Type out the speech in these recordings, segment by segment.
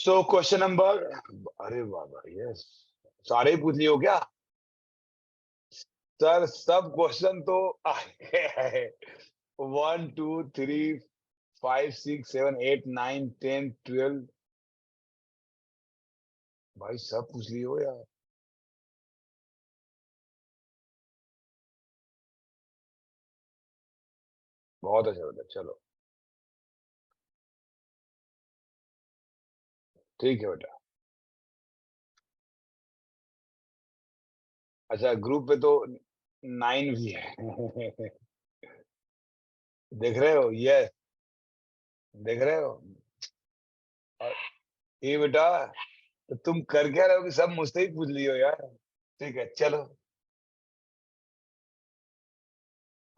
So question number, अरे बाबा yes, सारे ही पूछ लिए हो क्या सर? सब क्वेश्चन तो आए 1 2 3 5 6 7 8 9 10 12, भाई सब पूछ लिए हो यार। बहुत अच्छा बेटा, चलो ठीक है बेटा। अच्छा ग्रुप पे तो 9 भी है देख रहे हो? यस, देख रहे हो? और ये बेटा, तो तुम कर क्या रहे हो कि सब मुझसे ही पूछ लियो यार। ठीक है चलो।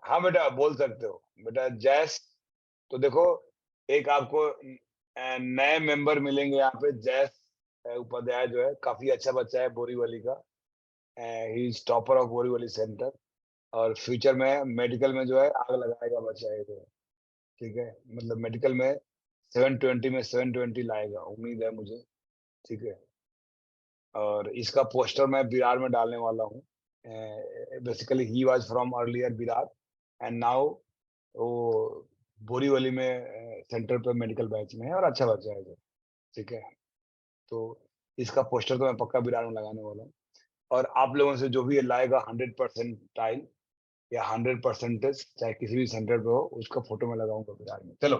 हाँ बेटा बोल सकते हो बेटा। जैस, तो देखो एक आपको नए मेंबर मिलेंगे यहाँ पे। जैस उपाध्याय जो है काफी अच्छा बच्चा है बोरीवली का। He is topper of Borivali centre. और फ्यूचर में मेडिकल में जो है आग लगाएगा बच्चा ये तो। ठीक है, मतलब मेडिकल में 720 में 720 लाएगा, उम्मीद है मुझे। ठीक है, और इसका पोस्टर मैं विरार में डालने वाला हूँ। Basically he was from earlier Virar and now वो बोरीवली में सेंटर पे मेडिकल बैच में है और अच्छा बच्चा है जो। ठीक है, तो इसका पोस्टर तो मैं पक्का विरार में लगाने वाला हूँ। और आप लोगों से जो भी ये लाएगा 100% या 100% चाहे किसी भी सेंटर पे हो, उसका फोटो मैं लगाऊंगा विरार में। चलो,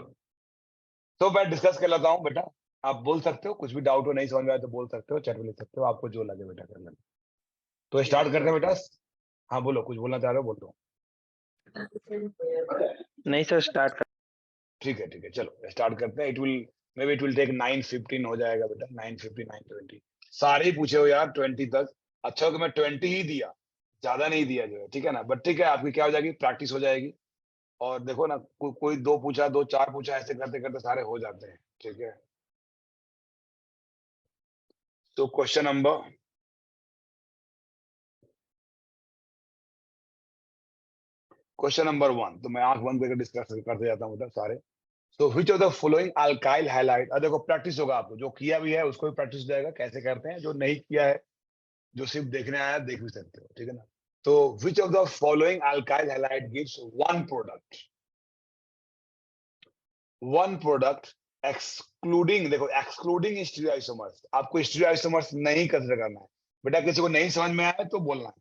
तो मैं डिस्कस कर लेता हूँ बेटा। आप बोल सकते हो, कुछ भी डाउट हो नहीं समझ में आए तो बोल सकते हो, चैट में लिख सकते हो, आपको जो लगे बेटा कर लेना। तो स्टार्ट करते हैं बेटा। हाँ बोलो, कुछ बोलना चाह रहे हो बोल दो। नहीं सर, स्टार्ट कर। ठीक है ठीक है, चलो स्टार्ट करते हैं। इट विल टेक 9:15 हो जाएगा बेटा। 9:50 9:20 सारे ही पूछे हो यार 20 तक। अच्छा हो कि मैं 20 ही दिया, ज्यादा नहीं दिया जो है। ठीक है ना, बट ठीक है, आपकी क्या हो जाएगी, प्रैक्टिस हो जाएगी। और देखो ना, कोई दो पूछा, दो चार पूछा, ऐसे करते करते सारे हो जाते हैं। ठीक है, तो क्वेश्चन नंबर 1, तो मैं आंख बंद करके डिस्कस करते जाता हूँ मतलब सारे। तो which of the following alkyl halide, और देखो प्रैक्टिस होगा आपको, जो किया भी है उसको भी प्रैक्टिस हो जाएगा कैसे करते हैं, जो नहीं किया है, जो सिर्फ देखने आया देख भी सकते हो। ठीक है ना, तो which of the following alkyl halide gives one product excluding, देखो एक्सक्लूडिंग स्टीरियोआइसोमर्स, आपको स्टीरियोआइसोमर्स नहीं कंसीडर करना है बेटा। किसी को नहीं समझ में आया तो बोलना है।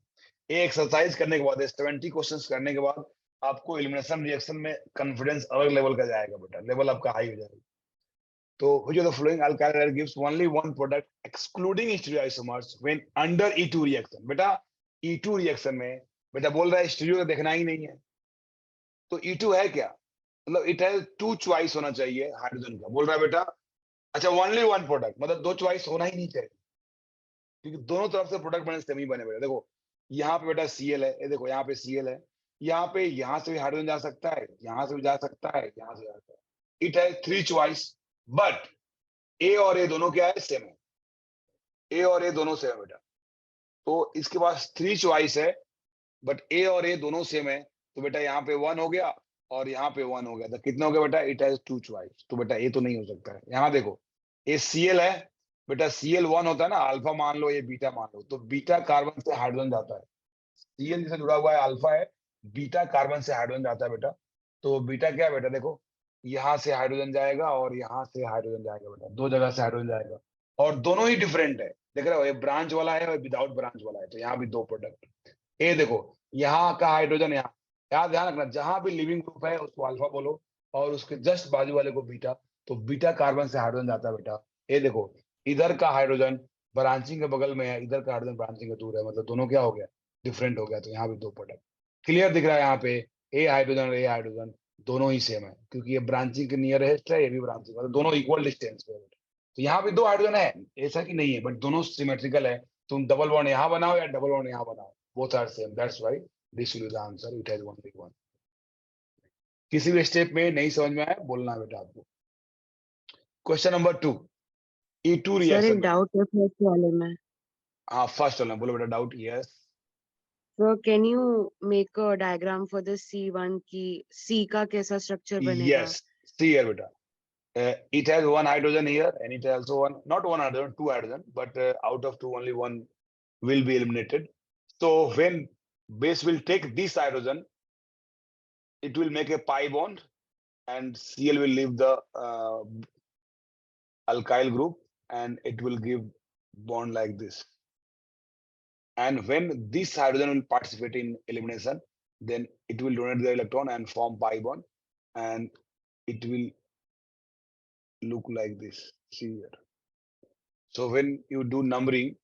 ये एक्सरसाइज करने के बाद 70 क्वेश्चंस करने के बाद आपको एलिमिनेशन रिएक्शन में कॉन्फिडेंस अलग लेवल का जाएगा बेटा, लेवल आपका हाई हो जाएगा। तो which of the following alkyl halide gives only one product excluding stereoisomers when under E2 reaction? बेटा E2 रिएक्शन में बेटा बोल रहा है स्टीरियो देखना ही नहीं है, तो E2 है क्या, मतलब इट हैज टू चॉइस होना चाहिए हाइड्रोजन का, बोल रहा है बेटा। अच्छा ओनली वन प्रोडक्ट, मतलब दो चॉइस होना ही नहीं चाहिए, क्योंकि दोनों तरफ से प्रोडक्ट बने सेमी बने बेटा। देखो यहाँ पे बेटा Cl है, ये देखो यहाँ पे Cl है, यहाँ पे यहाँ से भी हाइड्रोजन जा सकता है, यहाँ से भी जा सकता है, यहाँ से जा सकता है। It has three choice, but A और ए दोनों क्या है, सेम है। ए और ए दोनों सेम है बेटा, तो इसके पास थ्री चॉइस है, बट ए और ए दोनों सेम है। तो बेटा यहाँ पे 1 हो गया और यहाँ पे 1 हो गया, तो कितना हो गया बेटा, इट हैज टू चॉइस। तो बेटा ये तो नहीं हो सकता है। यहाँ देखो ये Cl है बेटा, Cl1 होता है ना, अल्फा मान लो, ये बीटा मान लो, तो बीटा कार्बन से हाइड्रोजन जाता है। Cl जिससे जुड़ा हुआ है अल्फा है, बीटा कार्बन से हाइड्रोजन जाता है बेटा। तो बीटा क्या है बेटा, देखो यहाँ से हाइड्रोजन जाएगा और यहाँ से हाइड्रोजन जाएगा बेटा, दो जगह से हाइड्रोजन जाएगा, और दोनों ही डिफरेंट है। देख रहे हो, ये ब्रांच वाला है और विदाउट ब्रांच वाला है, तो यहाँ भी दो प्रोडक्ट। ये देखो यहाँ का हाइड्रोजन, यहाँ याद ध्यान रखना, जहां भी लिविंग ग्रुप है उसको अल्फा बोलो और उसके जस्ट बाजू वाले को बीटा। तो बीटा कार्बन से हाइड्रोजन जाता है बेटा। ये देखो इधर का हाइड्रोजन ब्रांचिंग के बगल में है, इधर का हाइड्रोजन ब्रांचिंग के दूर है, मतलब दोनों क्या हो गया, डिफरेंट हो गया। तो यहाँ भी दो प्रोडक्ट क्लियर दिख रहा है। यहाँ पे ए हाइड्रोजन और ए हाइड्रोजन दोनों ही सेम है, क्योंकि ये ब्रांचिंग के नियरेस्ट है, ये भी ब्रांचिंग, मतलब दोनों इक्वल डिस्टेंस पे है। तो यहाँ भी दो हाइड्रोजन है, ऐसा कि नहीं है, बट दोनों सिमेट्रिकल है। तुम डबल बॉन्ड यहाँ बनाओ या डबल बॉन्ड यहाँ बनाओ, both are same, that's why this will be the answer, it has only one. किसी भी स्टेप में नहीं समझ में आया बोलना है बेटा आपको। Question number 2, E2 sir reaction एक में। डाउट है फर्स्ट वाले में। हाँ फर्स्ट वाला बोलो बेटा, doubt. Yes sir can you make a diagram for the C1 की C का कैसा स्ट्रक्चर बनेगा? यस, सी है बेटा, It has one hydrogen here, and it has also not one hydrogen, two hydrogen, but out of two, only one will be eliminated. So when base will take this hydrogen, it will make a pi bond, and Cl will leave the alkyl group, and it will give bond like this. And when this hydrogen will participate in elimination, then it will donate the electron and form pi bond, and it will look like this. See here. So when you do numbering,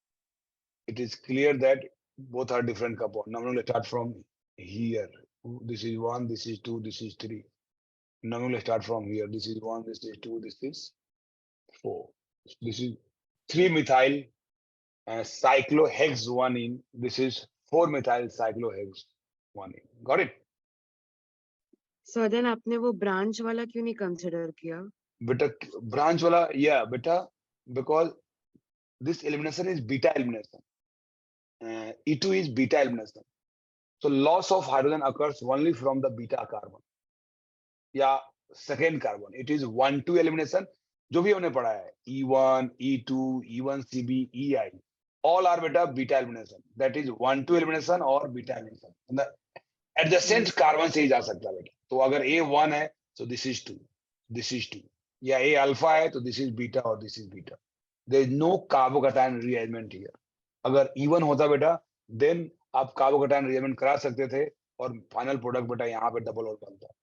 it is clear that both are different compound. Numbering will start from here. This is 1, this is 2, this is 3. Numbering will start from here. This is 1, this is 2, this is 4. This is 3-methyl cyclohexaguanine. This is 4-methyl cyclohexaguanine. Got it? So then आपने वो branch वाला क्यों नहीं consider किया? Beta branch wala, yeah, beta, because this elimination is beta elimination. E2 is beta elimination. So loss of hydrogen occurs only from the beta carbon. Yeah, second carbon. It is 1-2 elimination. जो भी हमने पढ़ा है E1, E2, E1CB, EI, all are beta elimination. That is 1-2 elimination or beta elimination. Adjacent carbon से ही जा सकता है बेटा. तो अगर A1 है, so this is 2, this is 2. या A alpha है, तो this is beta or this is beta. There is no carbocation rearrangement here. अगर E1 होता बेटा, then आप कार्बोकेटायन rearrangement करा सकते थे और फाइनल प्रोडक्ट बेटा यहाँ पे डबल और बनता है.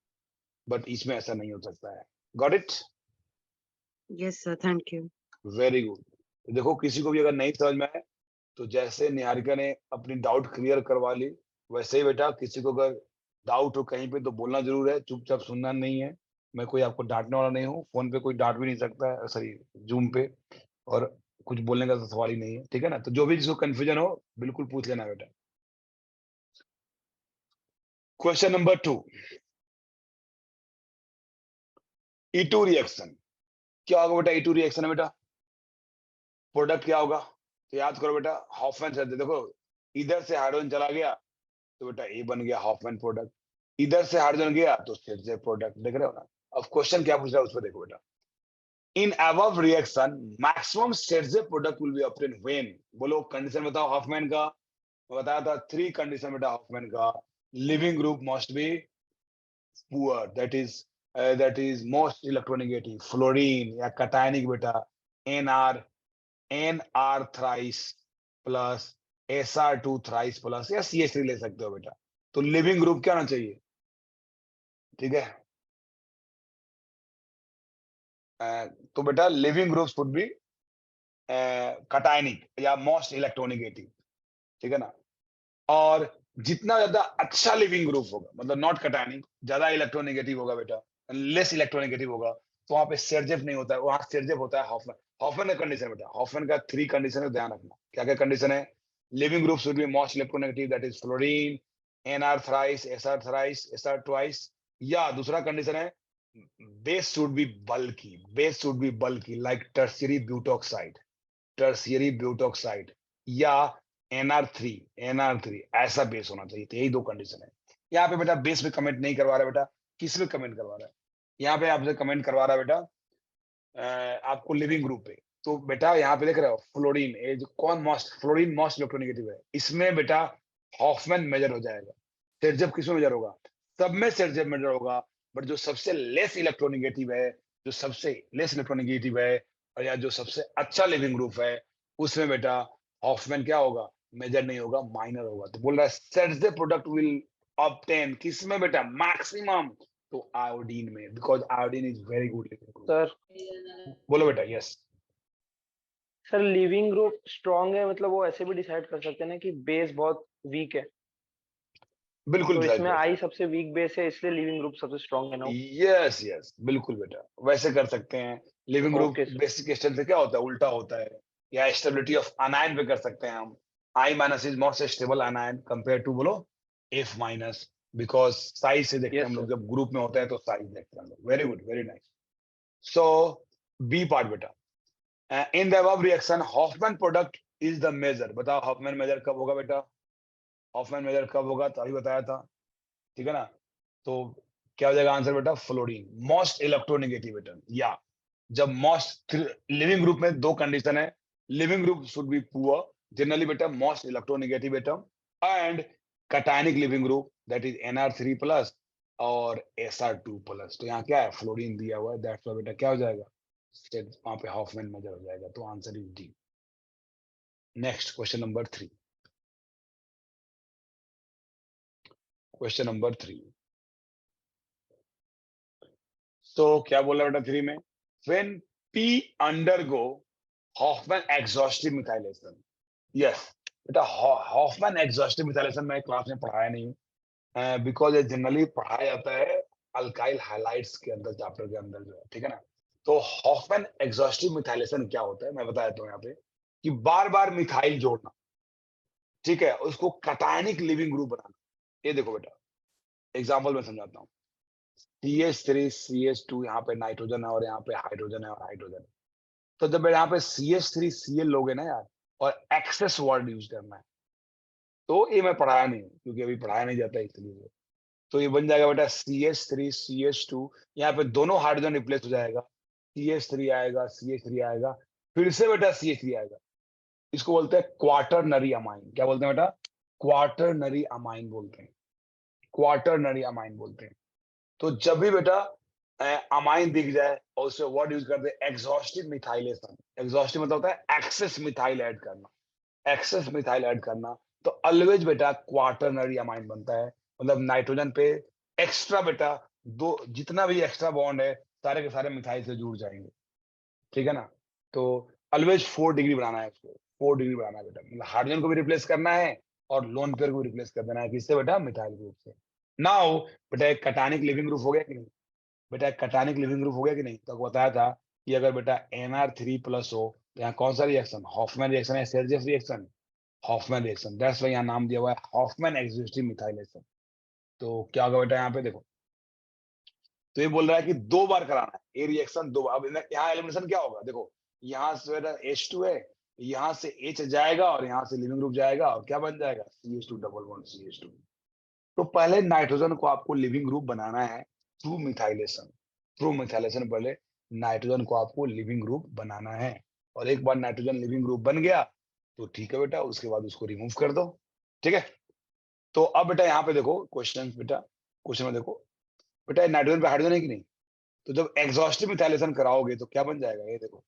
बट इसमें ऐसा नहीं हो सकता है. Got it? Yes sir, thank you. Very good. देखो किसी को भी अगर नहीं समझ में आए तो जैसे निहारिका ने अपनी डाउट क्लियर करवा ली, वैसे ही बेटा किसी को अगर डाउट हो कहीं पे तो बोलना जरूर है, चुपचाप सुनना नहीं है. मैं कोई आपको डांटने वाला नहीं हूँ. फोन पे कोई डांट भी नहीं सकता है, सॉरी जूम पे, और कुछ बोलने का तो सवाल ही नहीं है. ठीक है ना? तो जो भी जिसको कंफ्यूजन हो बिल्कुल पूछ लेना बेटा. Question number 2, E2 reaction. क्या होगा बेटा E2 रिएक्शन है बेटा? प्रोडक्ट क्या होगा? तो याद करो बेटा, हॉफमैन से देखो, इधर से हाइड्रोजन चला गया तो बेटा ए बन गया हॉफमैन प्रोडक्ट. इधर से हाइड्रोजन गया तो सेट प्रोडक्ट. देख रहे हो ना? अब क्वेश्चन क्या पूछ रहा है उस पर देखो बेटा. इन above reaction maximum set product will be obtain when. बोलो कंडीशन बताओ हॉफमैन का. मैं बताया था 3 कंडीशन बेटा हॉफमैन का. Leaving group must be poor, that is most electronegative. Fluorine या कटायनिक बेटा NR thrice plus SR2 thrice plus या CH3 ले सकते हो बेटा. तो लिविंग ग्रुप क्या होना चाहिए? ठीक है. तो बेटा living groups would be cationic या मोस्ट इलेक्ट्रोनेगेटिव. ठीक है ना? और जितना ज्यादा अच्छा लिविंग ग्रुप होगा, मतलब नॉट कटायनिक, ज्यादा इलेक्ट्रोनेगेटिव होगा बेटा, लेस इलेक्ट्रोनेगेटिव होगा, तो वहां पे सेरजेफ नहीं होता है, वहां सेरजेफ होता है हॉफमैन. हॉफमैन का कंडीशन बेटा, हॉफमैन का 3 कंडीशन है, ध्यान रखना. क्या क्या कंडीशन है? Leaving group should be most electronegative, that is fluorine, NR thrice, SR thrice, SR twice. या दूसरा कंडीशन है base should be bulky like tertiary butoxide या NR3 ऐसा बेस होना चाहिए. तो यही 2 कंडीशन है. यहाँ पे बेटा बेस पे कमेंट नहीं करवा रहा बेटा, किस पे कमेंट करवा रहा है? यहाँ पे आपसे कमेंट करवा रहा है बेटा आपको लिविंग ग्रुप पे. तो बेटा यहाँ पे देख रहे हो फ्लोरीन, ये जो कौन फ्लोरीन मोस्ट इलेक्ट्रोनेगेटिव है, इसमें बेटा हॉफमैन मेजर हो जाएगा. सेरजेफ किसमें मेजर होगा? सब में सेरजेफ मेजर होगा. बट जो सबसे लेस इलेक्ट्रोनेगेटिव है, और या जो सबसे अच्छा लिविंग ग्रुप है, उसमें बेटा हॉफमैन क्या होगा? मेजर नहीं होगा, माइनर होगा. तो बोल रहा है सेट प्रोडक्ट विल ऑब्टेन किसमें बेटा? मैक्सिमम. तो आयोडीन में, because iodine is very good leaving group. Sir बोलो बेटा. Yes sir leaving group strong है, मतलब वो ऐसे भी डिसाइड कर सकते हैं ना कि बेस बहुत वीक है, बिल्कुल. तो इसमें आई सबसे वीक बेस है, इसलिए लिविंग ग्रुप सबसे स्ट्रांग है ना. यस बिल्कुल बेटा, वैसे कर सकते हैं. Leaving group Okay, sir. Basic strength क्या होता है? उल्टा होता है. या स्टेबिलिटी ऑफ अनायन पे कर सकते हैं हम. I minus is most stable anion compare to बोलो F माइनस, बिकॉज साइज से देखते हैं Yes, हम लोग. sir. जब ग्रुप में होता है तो साइज देखते हैं हम लोग. Very good, very nice. So B part बेटा, in the above reaction Hofmann product is the major. बताओ हॉफमैन मेजर कब होगा बेटा? हॉफमैन मेजर कब होगा? तो अभी बताया था. ठीक है ना? तो क्या हो जाएगा आंसर बेटा? फ्लोरीन मोस्ट इलेक्ट्रोनेगेटिव बेटा. या जब मोस्ट लिविंग ग्रुप में दो कंडीशन है, leaving group should be poor, generally बेटा most electronegative atom, and cationic leaving group that is Nr3+ और Sr2+। तो यहाँ क्या है, फ्लोरीन दिया हुआ है, दैट्स व्हाई बेटा क्या हो जाएगा, वहां पे हॉफमैन मेजर हो जाएगा। तो answer is D. Next question number 3। Question number 3। तो क्या बोला बेटा 3 में, when P undergo Hofmann exhaustive methylation. Yes बेटा, हॉफमैन एग्जॉस्टिव मिथाइलेशन मैं क्लास में पढ़ाया नहीं, बिकॉज ये जनरली पढ़ाया जाता है अल्काइल हाइलाइट्स के अंदर, चैप्टर के अंदर जो है, ठीक है ना। तो हॉफमैन एग्जॉस्टिव मिथाइलेशन क्या होता है मैं बता देता हूँ यहाँ पे, कि बार बार मिथाइल जोड़ना, ठीक है, उसको कटायनिक लिविंग ग्रुप बनाना। ये देखो बेटा, एग्जाम्पल में समझाता हूँ। CH3 CH2, यहाँ पे नाइट्रोजन है और यहाँ पे हाइड्रोजन है और हाइड्रोजन है। तो जब यहाँ पे CH3 Cl लोगे ना यार, और एक्सेस वर्ड यूज करना है, तो ये मैं पढ़ाया नहीं क्योंकि अभी पढ़ाया नहीं जाता इसलिए। तो ये बन जाएगा बेटा CH3 CH2, यहाँ पे दोनों हाइड्रोजन रिप्लेस हो जाएगा, CH3 आएगा, CH3 आएगा, फिर से बेटा CH3 आएगा। इसको बोलते हैं क्वाटरनरी अमाइन। क्या बोलते हैं बेटा, क्वाटरनरी अमाइन बोलते हैं, क्वाटरनरी अमाइन बोलते हैं। तो जब भी बेटा अमाइन दिख जाए और उससे वर्ड यूज करते हैं एग्जॉस्टिव मिथाइलेशन। एग्जॉस्टिव मतलब होता है एक्सेस मिथाइल ऐड करना, एक्सेस मिथाइल ऐड करना। तो ऑलवेज बेटा क्वाटरनरी अमाइन बनता है, मतलब नाइट्रोजन पे एक्स्ट्रा बेटा दो, जितना भी एक्स्ट्रा बॉन्ड है सारे के सारे मिथाइल से जुड़ जाएंगे, ठीक है ना। तो ऑलवेज 4 डिग्री बनाना है उसको, 4 डिग्री बनाना है बेटा, मतलब हाइड्रोजन को भी रिप्लेस करना है और लोन पेयर को भी रिप्लेस कर देना है, किससे बेटा, मिथाइल ग्रुप से। नाउ बेटा एक कटानिक लिविंग ग्रुप हो गया कि नहीं, बेटा एक कटानिक लिविंग ग्रुप हो गया कि नहीं। तो बताया था कि अगर बेटा Nr3+ हो तो यहाँ कौन सा रिएक्शन, हॉफमैन रिएक्शन है, Celsius reaction, Hofmann reaction, that's why यहाँ नाम दिया हुआ है हॉफमैन एग्जॉस्टिव मिथाइलेशन। तो क्या होगा बेटा यहाँ पे देखो, तो ये बोल रहा है कि 2 बार कराना है ये रिएक्शन, 2 बार। अब यहाँ एलिमिनेशन क्या होगा, देखो यहाँ से बेटा H2 है, यहाँ से H जाएगा और यहाँ से लिविंग ग्रुप जाएगा और क्या बन जाएगा, CH2 डबल बॉन्ड CH2। तो पहले नाइट्रोजन को आपको लिविंग ग्रुप बनाना है थ्रू मिथाइलेशन, थ्रू मिथाइलेशन पहले नाइट्रोजन को आपको लिविंग ग्रुप बनाना है। और एक बार नाइट्रोजन लिविंग ग्रुप बन गया तो ठीक है बेटा, उसके बाद उसको रिमूव कर दो, ठीक है। तो अब बेटा यहाँ पे देखो क्वेश्चन, बेटा क्वेश्चन में देखो बेटा, नाइट्रोजन पे हाइड्रोजन है कि नहीं। तो जब एग्जॉस्टिव मिथाइलेशन कराओगे तो क्या बन जाएगा, ये देखो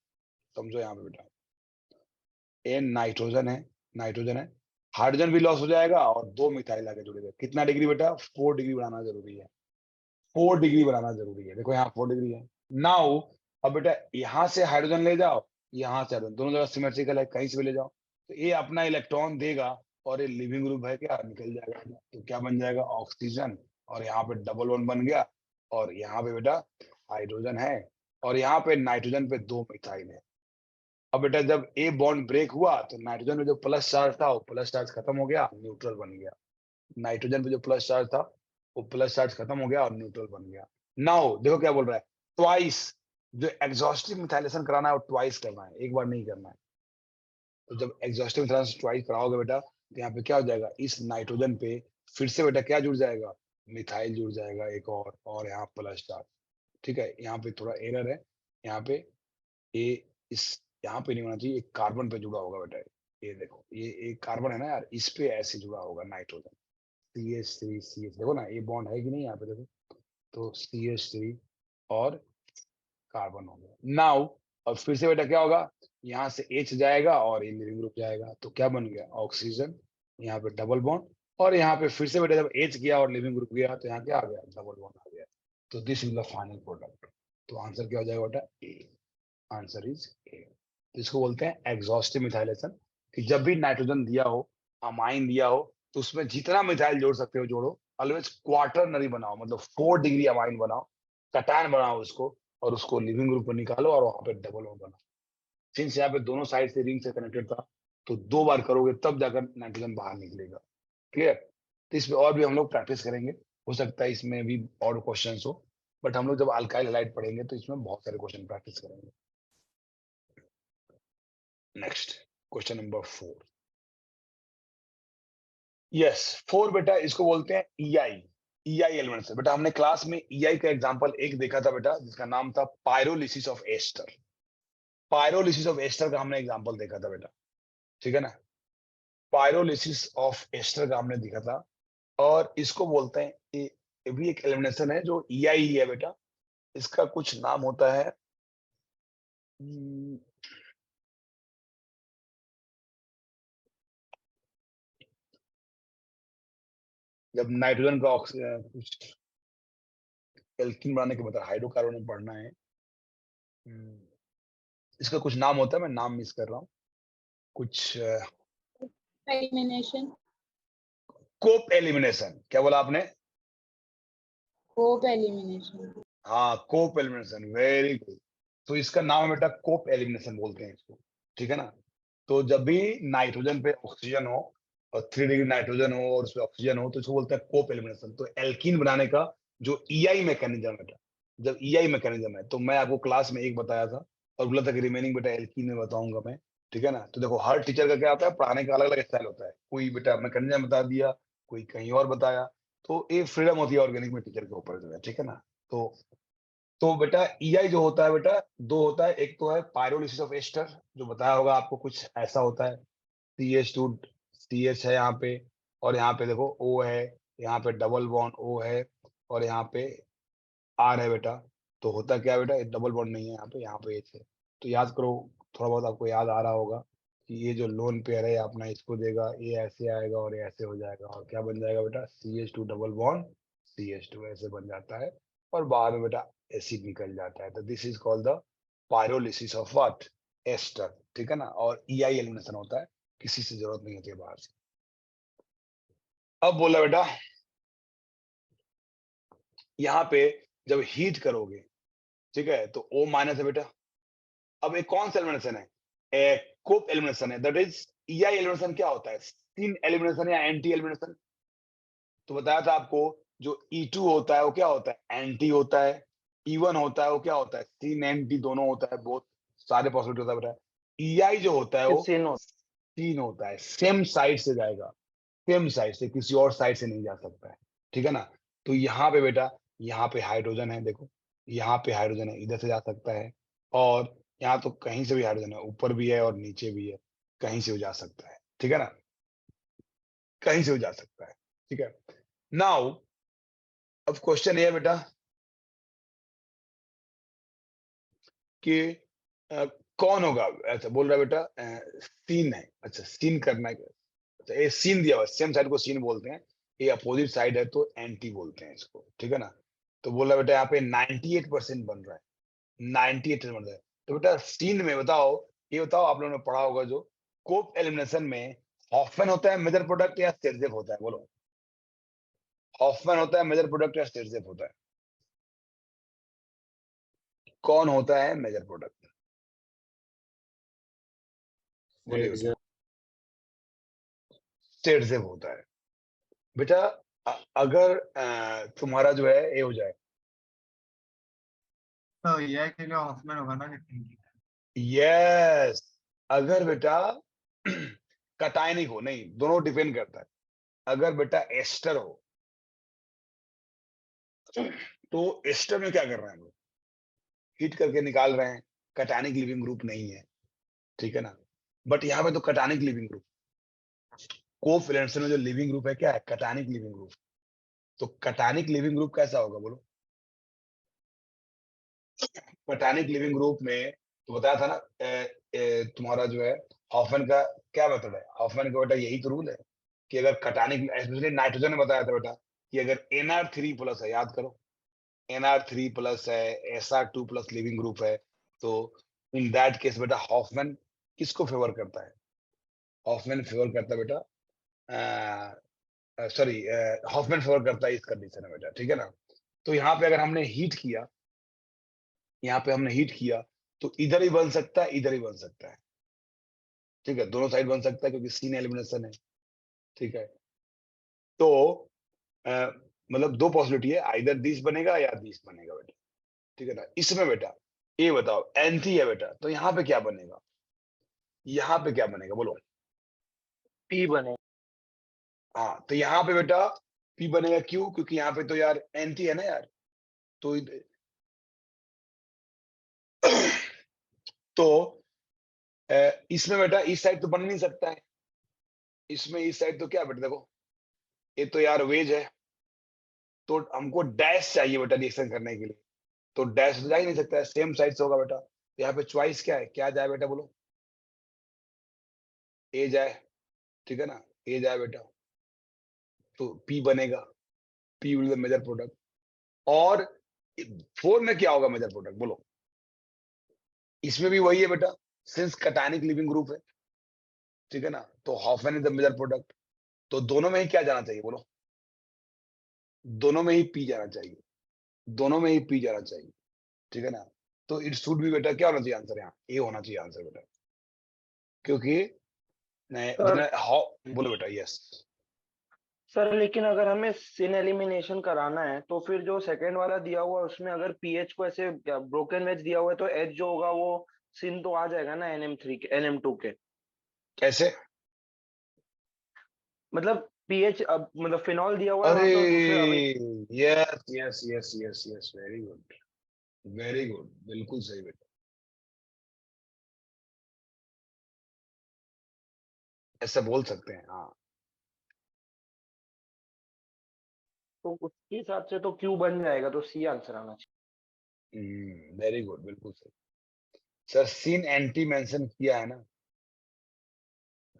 समझो यहाँ पे बेटा, ये नाइट्रोजन है, नाइट्रोजन है, हाइड्रोजन भी लॉस हो जाएगा और 2 मिथाइल आगे जुड़ेगा। कितना डिग्री बेटा, 4 डिग्री बनाना जरूरी है, 4 डिग्री बनाना जरूरी है। देखो यहाँ 4 डिग्री है। नाउ अब बेटा यहाँ से हाइड्रोजन ले जाओ, यहाँ से हाइड्रोजन, दोनों जगह सिमेट्रिकल है, कहीं से भी ले जाओ, तो ये अपना इलेक्ट्रॉन देगा और ये लिविंग ग्रुप है क्या, निकल जाएगा। तो क्या बन जाएगा, ऑक्सीजन, और यहाँ पे डबल बॉन्ड बन गया, और यहाँ पे बेटा हाइड्रोजन है, और यहाँ पे नाइट्रोजन पे 2 मिथाइल है। अब बेटा जब ए बॉन्ड ब्रेक हुआ तो नाइट्रोजन में जो प्लस चार्ज था वो प्लस चार्ज खत्म हो गया, न्यूट्रल बन गया। नाइट्रोजन पे जो प्लस चार्ज था वो प्लस चार्ज खत्म हो गया और न्यूट्रल बन गया। नाउ देखो क्या बोल रहा है, ट्वाइस, जो एग्जॉस्टिव मिथाइलेशन कराना है वो ट्वाइस करना है, एक बार नहीं करना है। तो जब एग्जॉस्टिव मिथाइलेशन ट्वाइस कराओगे बेटा तो यहाँ पे क्या हो जाएगा, इस नाइट्रोजन पे फिर से बेटा क्या जुड़ जाएगा, मिथाइल जुड़ जाएगा एक और यहाँ प्लस चार्ज, ठीक है। यहाँ पे थोड़ा एरर है, यहाँ पे ये इस यहाँ पे नहीं होना चाहिए, एक कार्बन पे जुड़ा होगा बेटा। ये देखो ये एक कार्बन है ना यार, इस पे ऐसे जुड़ा होगा नाइट्रोजन, CH3 CH, देखो ना ये बॉन्ड है कि नहीं यहाँ पे देखो, तो CH3 और कार्बन हो गया। नाउ अब फिर से बेटा क्या होगा, यहाँ से H जाएगा और ये लिविंग ग्रुप जाएगा, तो क्या बन गया, ऑक्सीजन, यहाँ पे डबल बॉन्ड, और यहाँ पे फिर से बेटा जब H गया और लिविंग ग्रुप गया तो यहाँ क्या आ गया, डबल बॉन्ड आ गया। तो this is the final product. तो आंसर क्या हो जाएगा बेटा, ए, आंसर इज ए। तो इसको बोलते हैं एग्जॉस्टिव मिथाइलेशन, कि जब भी नाइट्रोजन दिया हो, अमाइन दिया हो, तो उसमें जितना मिथाइल जोड़ सकते हो जोड़ो, ऑलवेज क्वाटरनरी बनाओ, मतलब 4 डिग्री अमाइन बनाओ, कटायन बनाओ उसको, और उसको लिविंग ग्रुप पर निकालो और वहां पे डबल बॉन्ड बनाओ। सिंस यहाँ पे दोनों साइड से रिंग से कनेक्टेड था, तो 2 बार करोगे तब जाकर नाइट्रोजन बाहर निकलेगा। क्लियर। तो इसमें और भी हम लोग प्रैक्टिस करेंगे, हो सकता है इसमें भी और क्वेश्चन हो, बट हम लोग जब अल्काइल हैलाइड पढ़ेंगे तो इसमें बहुत सारे क्वेश्चन प्रैक्टिस करेंगे। Next question number 4। यस 4 बेटा इसको बोलते हैं EI, EI एलिमेंट्स है बेटा। हमने क्लास में EI का एग्जांपल एक देखा था बेटा, जिसका नाम था pyrolysis of ester. Pyrolysis of ester का हमने एग्जांपल देखा था बेटा, ठीक है ना। पायरोलिसिस ऑफ एस्टर का हमने देखा था, और इसको बोलते हैं, ये भी एक एलिमिनेशन है जो EI ही है बेटा। इसका कुछ नाम होता है, जब नाइट्रोजन का ऑक्सीजन कुछ एल्कीन बनाने के बाद हाइड्रोकार्बन में पढ़ना है, इसका कुछ नाम होता है, मैं नाम मिस कर रहा हूँ कुछ। एलिमिनेशन, कोप एलिमिनेशन, क्या बोला आपने? कोप एलिमिनेशन। हाँ, कोप एलिमिनेशन, वेरी गुड। तो इसका नाम है बेटा कोप एलिमिनेशन बोलते हैं इसको, ठीक है ना। तो जब भी नाइट्रोजन पे ऑक्सीजन हो और 3 डिग्री नाइट्रोजन हो और उसमें ऑक्सीजन हो, तो इसको बोलते हैं कोप एलिमिनेशन। तो एल्कीन बनाने का जो EI मैकेनिज्म बेटा, जब EI मैकेनिज्म है, तो मैं आपको क्लास में एक बताया था और बोला था कि रिमेनिंग बेटा एल्कीन में बताऊंगा मैं, ठीक है ना। तो देखो हर टीचर का क्या होता है, पढ़ाने का अलग अलग स्टाइल होता है। कोई बेटा मैकेनिज्म बता दिया, कोई कहीं और बताया, तो ये फ्रीडम होती है ऑर्गेनिक में टीचर के ऊपर जो है, ठीक है ना। तो बेटा EI जो होता है बेटा, दो होता है। एक तो है पायरोलिसिस ऑफ एस्टर, जो बताया होगा आपको, कुछ ऐसा होता है, CH2 CH है यहाँ पे, और यहाँ पे देखो O है, यहाँ पे डबल बॉन्ड O है, और यहाँ पे R है बेटा। तो होता क्या है बेटा, डबल बॉन्ड नहीं है यहाँ पे H है। तो याद करो, थोड़ा बहुत आपको याद आ रहा होगा कि ये जो लोन पेयर है अपना, इसको देगा, ये ऐसे आएगा और ये ऐसे हो जाएगा, और क्या बन जाएगा बेटा, CH2 डबल बॉन्ड CH2 ऐसे बन जाता है, और बाहर में बेटा एसिड निकल जाता है। तो this is called the pyrolysis of what, ester, ठीक है ना। और EI एलिमिनेशन होता है, किसी से जरूरत नहीं होती है बाहर से। अब बोला बेटा, यहाँ पे जब हीट करोगे, ठीक है, तो O माइनस है बेटा। अब एक कौन सा एलिमिनेशन है, कोप एलिमिनेशन है। दैट इज EI एलिमिनेशन क्या होता है, सीन एलिमिनेशन या एंटी एलिमिनेशन। तो बताया था आपको, जो E2 होता है वो क्या होता है, एंटी होता है। E1 होता है वो क्या होता है, सीन एंटी दोनों होता है, बहुत सारे पॉसिबिलिटी होता है बेटा। EI जो होता है वो सिनो सीन होता है, सेम साइड से जाएगा, सेम साइड से, किसी और साइड से नहीं जा सकता है, ठीक है ना। तो यहाँ पे बेटा, यहाँ पे हाइड्रोजन है, देखो यहाँ पे हाइड्रोजन है, इधर से जा सकता है, और यहाँ तो कहीं से भी हाइड्रोजन है, ऊपर भी है और नीचे भी है, कहीं से भी जा सकता है, ठीक है ना, कहीं से भी जा सकता है, ठीक है। नाउ अब क्वेश्चन ये है बेटा कि कौन होगा, ऐसा बोल रहा है बेटा, सीन है, अच्छा सीन करना है, अच्छा ये सीन दिया हुआ, सेम साइड को सीन बोलते हैं, ये अपोजिट साइड है तो एंटी बोलते हैं इसको, ठीक है ना। तो बोल रहा है बेटा यहाँ पे 98% बन रहा है, 98% बन रहा है। तो बेटा सीन में बताओ, ये बताओ, आप लोगों ने पढ़ा होगा जो कोप एलिमिनेशन में हॉफमैन होता है मेजर प्रोडक्ट या स्टेरजेफ होता है, बोलो। हॉफमैन होता है मेजर प्रोडक्ट या स्टेरजेफ होता है, कौन होता है मेजर प्रोडक्ट, बोलिए बेटा। स्टेरजेफ होता है बेटा। अगर तुम्हारा जो है ये हो जाए, तो ये के लिए हॉफमैन होगा ना, यस, अगर बेटा कटायनिक हो, नहीं दोनों डिपेंड करता है। अगर बेटा एस्टर हो, तो एस्टर में क्या कर रहे हैं हम लोग, हीट करके निकाल रहे हैं, कटायनिक लिविंग ग्रुप नहीं है, ठीक है ना। बट यहाँ पे तो कटायनिक लिविंग ग्रुप, कोवैलेंशन में जो लिविंग ग्रुप है क्या है, कटायनिक लिविंग ग्रुप। तो कटायनिक लिविंग ग्रुप कैसा होगा बोलो, कटायनिक लिविंग ग्रुप में तो बताया था ना, तुम्हारा जो है हॉफमैन का क्या मेथड है, हॉफमैन का बेटा यही तो रूल है कि अगर कटायनिक, स्पेशली नाइट्रोजन ने बताया था बेटा कि अगर NR3 प्लस है, याद करो NR3 प्लस है, SR2 प्लस लिविंग ग्रुप है, तो इन दैट केस बेटा हॉफमैन किसको फेवर करता है, हॉफमैन फेवर करता है बेटा, सॉरी, हॉफमैन फेवर करता है इस कंडीशन में बेटा, ठीक है ना। तो यहाँ पे अगर हमने हीट किया, यहाँ पे हमने हीट किया, तो इधर ही बन सकता है, इधर ही बन सकता है, ठीक है, दोनों साइड बन सकता है क्योंकि सीन एलिमिनेशन है, ठीक है। तो मतलब दो पॉसिबिलिटी है, आइदर दिस बनेगा या दिस बनेगा बेटा, ठीक है ना। इसमें बेटा ये बताओ एंटी है बेटा, तो यहाँ पे क्या बनेगा, यहाँ पे क्या बनेगा बोलो। पी बने। हाँ, तो यहाँ पे बेटा P बनेगा क्यों? क्योंकि यहाँ पे तो यार एंटी है ना यार, तो तो इसमें बेटा इस साइड तो बन नहीं सकता है, इसमें इस साइड तो क्या बेटा देखो, ये तो यार वेज है, तो हमको डैश चाहिए बेटा रिएक्शन करने के लिए, तो डैश तो जा ही नहीं सकता है, सेम साइड से होगा बेटा। तो यहाँ पे चॉइस क्या है, क्या जाए बेटा बोलो? ए जाए, ठीक है ना, ए जाए बेटा, तो पी बनेगा, P will the major product. और 4 में क्या होगा मेजर प्रोडक्ट बोलो? इसमें भी वही है बेटा, सिंस कटायनिक लिविंग ग्रुप है, ठीक है ना, तो Hofmann is the major product, तो दोनों में ही क्या जाना चाहिए बोलो? दोनों में ही पी जाना चाहिए, दोनों में ही पी जाना चाहिए, ठीक है ना। तो इट शुड भी बेटा क्या होना चाहिए आंसर, यहाँ ए होना चाहिए आंसर बेटा, क्योंकि सर बोलो बेटा। यस सर लेकिन अगर हमें सिन एलिमिनेशन कराना है तो फिर जो सेकंड वाला दिया हुआ है उसमें अगर पीएच को ऐसे ब्रोकन वेज दिया हुआ है तो एच जो होगा वो सिन तो आ जाएगा ना NM3 के NM2 के, कैसे? मतलब पीएच अब मतलब फिनॉल दिया हुआ है अरे वहां पे और दूसरे away yes yes yes yes yes, very good very good, बिल्कुल सही बेटा, ऐसा बोल सकते हैं हाँ। तो उसके हिसाब से तो क्यू बन जाएगा, तो सी आंसर आना वेरी गुड, बिल्कुल सही। सर सीन एंटी मेंशन किया है ना,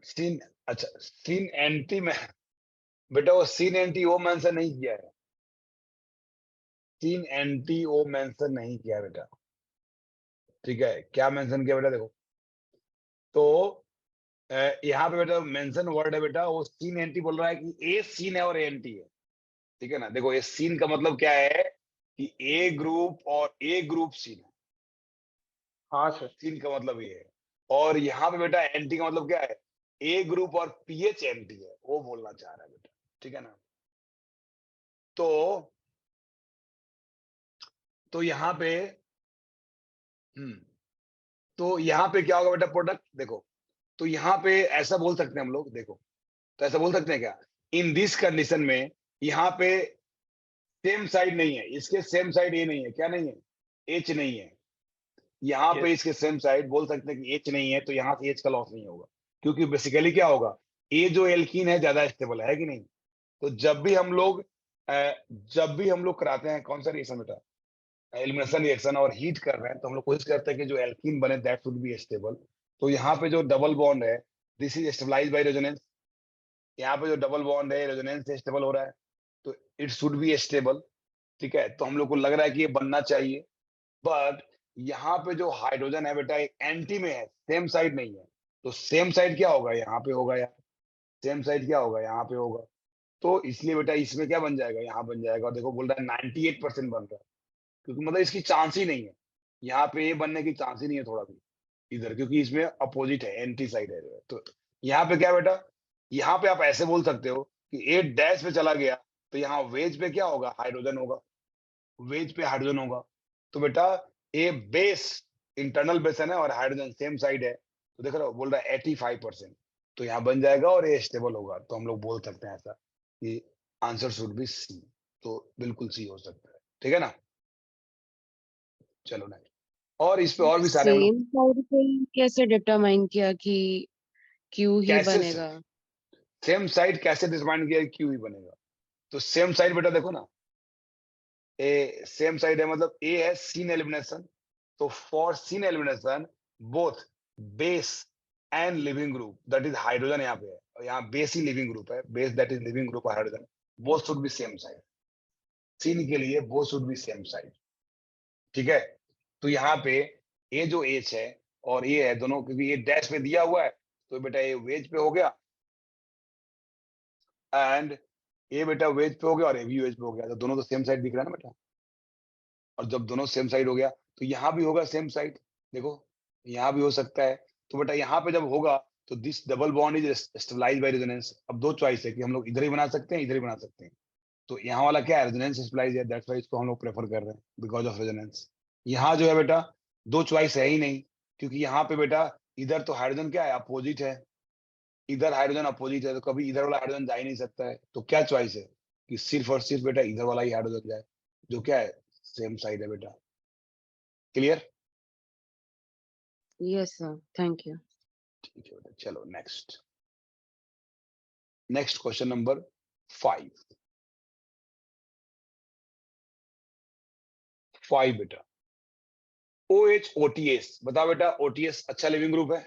सीन, अच्छा सीन एंटी में बेटा, वो सीन एंटी ओ मेंशन नहीं किया है, सीन एंटी ओ मेंशन नहीं किया है बेटा, ठीक है। क्या मेंशन किया बेटा देखो, तो यहाँ पे बेटा मेंशन वर्ड है बेटा, वो सीन एंटी बोल रहा है कि ए सीन है और ए एंटी है, ठीक है ना। देखो ये सीन का मतलब क्या है कि ए ग्रुप और ए ग्रुप सीन है, हाँ सर। सीन का मतलब ये है। और यहाँ पे बेटा एंटी का मतलब क्या है, ए ग्रुप और पीएच एंटी है, वो बोलना चाह रहा है बेटा, ठीक है ना। तो यहाँ पे तो यहाँ पे क्या होगा बेटा प्रोडक्ट देखो, तो यहाँ पे ऐसा बोल सकते हैं हम लोग, देखो तो ऐसा बोल सकते हैं क्या, इन दिस कंडीशन में यहाँ पे सेम साइड नहीं है, इसके सेम साइड ए नहीं है, क्या नहीं है, एच नहीं है, यहाँ पे यस इसके सेम साइड बोल सकते हैं कि एच नहीं है, तो यहाँ से एच का लॉस नहीं होगा, क्योंकि बेसिकली क्या होगा, ए जो एल्कीन है ज्यादा स्टेबल है कि नहीं। तो जब भी हम लोग कराते हैं कौन सा रिएक्शन बेटा, एलिमिनेशन रिएक्शन और हीट कर रहे हैं, तो हम लोग कोशिश करते हैं कि जो एल्कीन बने दैट शुड बी स्टेबल। तो यहाँ पे जो डबल बॉन्ड है, this is stabilized by resonance, यहाँ पे जो डबल बॉन्ड है रेजोनेंस से स्टेबल हो रहा है, तो इट शुड बी स्टेबल, ठीक है। तो हम लोग को लग रहा है कि ये बनना चाहिए, बट यहाँ पे जो हाइड्रोजन है बेटा एक एंटी में है, सेम साइड नहीं है, तो सेम साइड क्या होगा, यहाँ पे होगा यार, सेम साइड क्या होगा, यहाँ पे होगा, तो इसलिए बेटा इसमें क्या बन जाएगा, यहाँ बन जाएगा। और देखो बोल रहा है 98% बन रहा है, क्योंकि मतलब इसकी चांस ही नहीं है, यहाँ पे ये बनने की चांस ही नहीं है थोड़ा भी इधर, क्योंकि इसमें अपोजिट है, एंटी साइड है। तो यहाँ पे क्या बेटा, यहाँ पे आप ऐसे बोल सकते हो कि ए डैश पे चला गया, तो यहाँ वेज पे क्या होगा, हाइड्रोजन होगा, वेज पे हाइड्रोजन होगा। तो बेटा ए बेस इंटरनल बेस है ना, और हाइड्रोजन सेम साइड है, तो देख रहे हो बोल रहा है 85%, तो यहाँ बन जाएगा और ये स्टेबल होगा, तो हम लोग बोल सकते हैं ऐसा कि आंसर शुड बी सी, तो बिल्कुल सी हो सकता है, ठीक है ना। चलो नेक्स्ट, और इस पे और भी सारे हम लोग सेम साइड पे कैसे डिटरमाइन किया कि क्यू ही कैसे बनेगा? सेम साइड कैसे डिटरमाइन किया क्यू ही बनेगा, तो सेम साइड बेटा देखो ना, ए सेम साइड है मतलब ए है सीन एलिमिनेशन, तो for syn elimination both base and leaving group that is hydrogen यहाँ पे है, और यहाँ बेस ही लिविंग ग्रुप है, base that is leaving group hydrogen, both should be same side, syn के लिए both should be same side, ठीक है। तो यहाँ पे ए जो एच है और ये है दोनों, क्योंकि ये डैश पे दिया हुआ है, तो बेटा ये वेज पे हो गया, एंड ये बेटा वेज पे हो गया और ये भी वेज पे हो गया, तो दोनों तो सेम साइड दिख रहा है ना बेटा, और जब दोनों सेम साइड हो गया तो यहाँ भी होगा सेम साइड, देखो यहाँ भी हो सकता है। तो बेटा यहाँ पे जब होगा तो this double bond is stabilized by resonance. अब दो चॉइस है कि हम लोग इधर ही बना सकते हैं, इधर ही बना सकते हैं, तो यहाँ वाला क्या है, रेजोनेंस स्टेबलाइज है, दैट्स व्हाई इसको हम लोग प्रेफर कर रहे हैं बिकॉज ऑफ रेजोनेंस। यहाँ जो है बेटा दो चॉइस है ही नहीं, क्योंकि यहाँ पे बेटा इधर तो हाइड्रोजन क्या है, अपोजिट है, इधर हाइड्रोजन अपोजिट है, तो कभी इधर वाला हाइड्रोजन जा ही नहीं सकता है, तो क्या चॉइस है कि सिर्फ और सिर्फ बेटा इधर वाला ही हाइड्रोजन जाए, जो क्या है सेम साइड है बेटा। Clear? Yes, sir. Thank you. ठीक है बेटा, चलो नेक्स्ट। नेक्स्ट क्वेश्चन नंबर 5 बेटा। OH OTS बताओ बेटा, OTS अच्छा लिविंग ग्रुप है,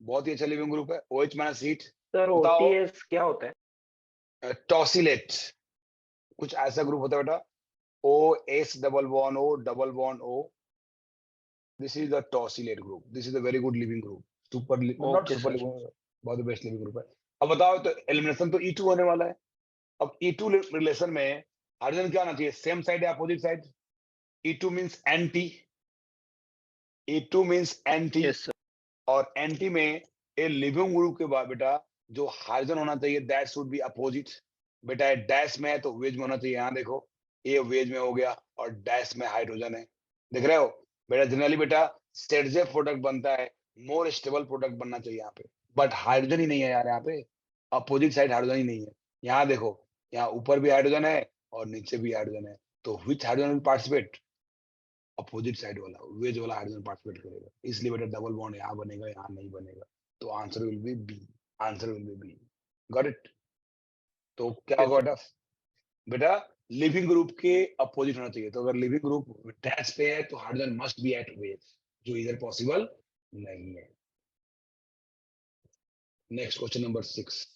बहुत ही अच्छा लिविंग ग्रुप है। OH माइनस हीट सर बताओ। ओटीएस क्या होता है? टॉसिलेट कुछ ऐसा ग्रुप होता है बेटा, OS double bond O double bond O, this is the tosylate group, this is a very good leaving group, super not okay super sir. Leaving, बहुत बेस्ट लिविंग ग्रुप है। अब बताओ तो एलिमिनेशन तो E2 होने वाला है। अब E2 रिलेशन में हाइड्रोजन क्या होना चाहिए, सेम साइड या opposite side? E2 means anti, E2 means anti, yes sir. और एंटी में ए लिविंग ग्रुप के बाद बेटा जो हाइड्रोजन होना चाहिए दैट शुड बी अपोजिट। बेटा ये डैश में है तो वेज में होना चाहिए, यहाँ देखो ये वेज में हो गया और डैश में हाइड्रोजन है, देख रहे हो बेटा। जनरली बेटा स्टेरजे प्रोडक्ट बनता है, मोर स्टेबल प्रोडक्ट बनना चाहिए यहाँ पे, बट हाइड्रोजन ही नहीं है यार, यहाँ पे अपोजिट साइड हाइड्रोजन ही नहीं है। यहाँ देखो, यहाँ ऊपर भी हाइड्रोजन है और नीचे भी हाइड्रोजन है, तो which hydrogen will participate? Opposite side वाला वेज वाला हाइड्रोजन पार्टिसिपेट करेगा, इसलिए बेटा डबल बॉन्ड यहाँ बनेगा, यहाँ नहीं बनेगा, तो answer will be B, answer will be B. Got it? तो क्या होगा बेटा, बेटा लिविंग ग्रुप के अपोजिट होना चाहिए, तो अगर लिविंग ग्रुप डैश पे है तो hydrogen must be at wedge, जो इधर पॉसिबल नहीं है। Next question number 6,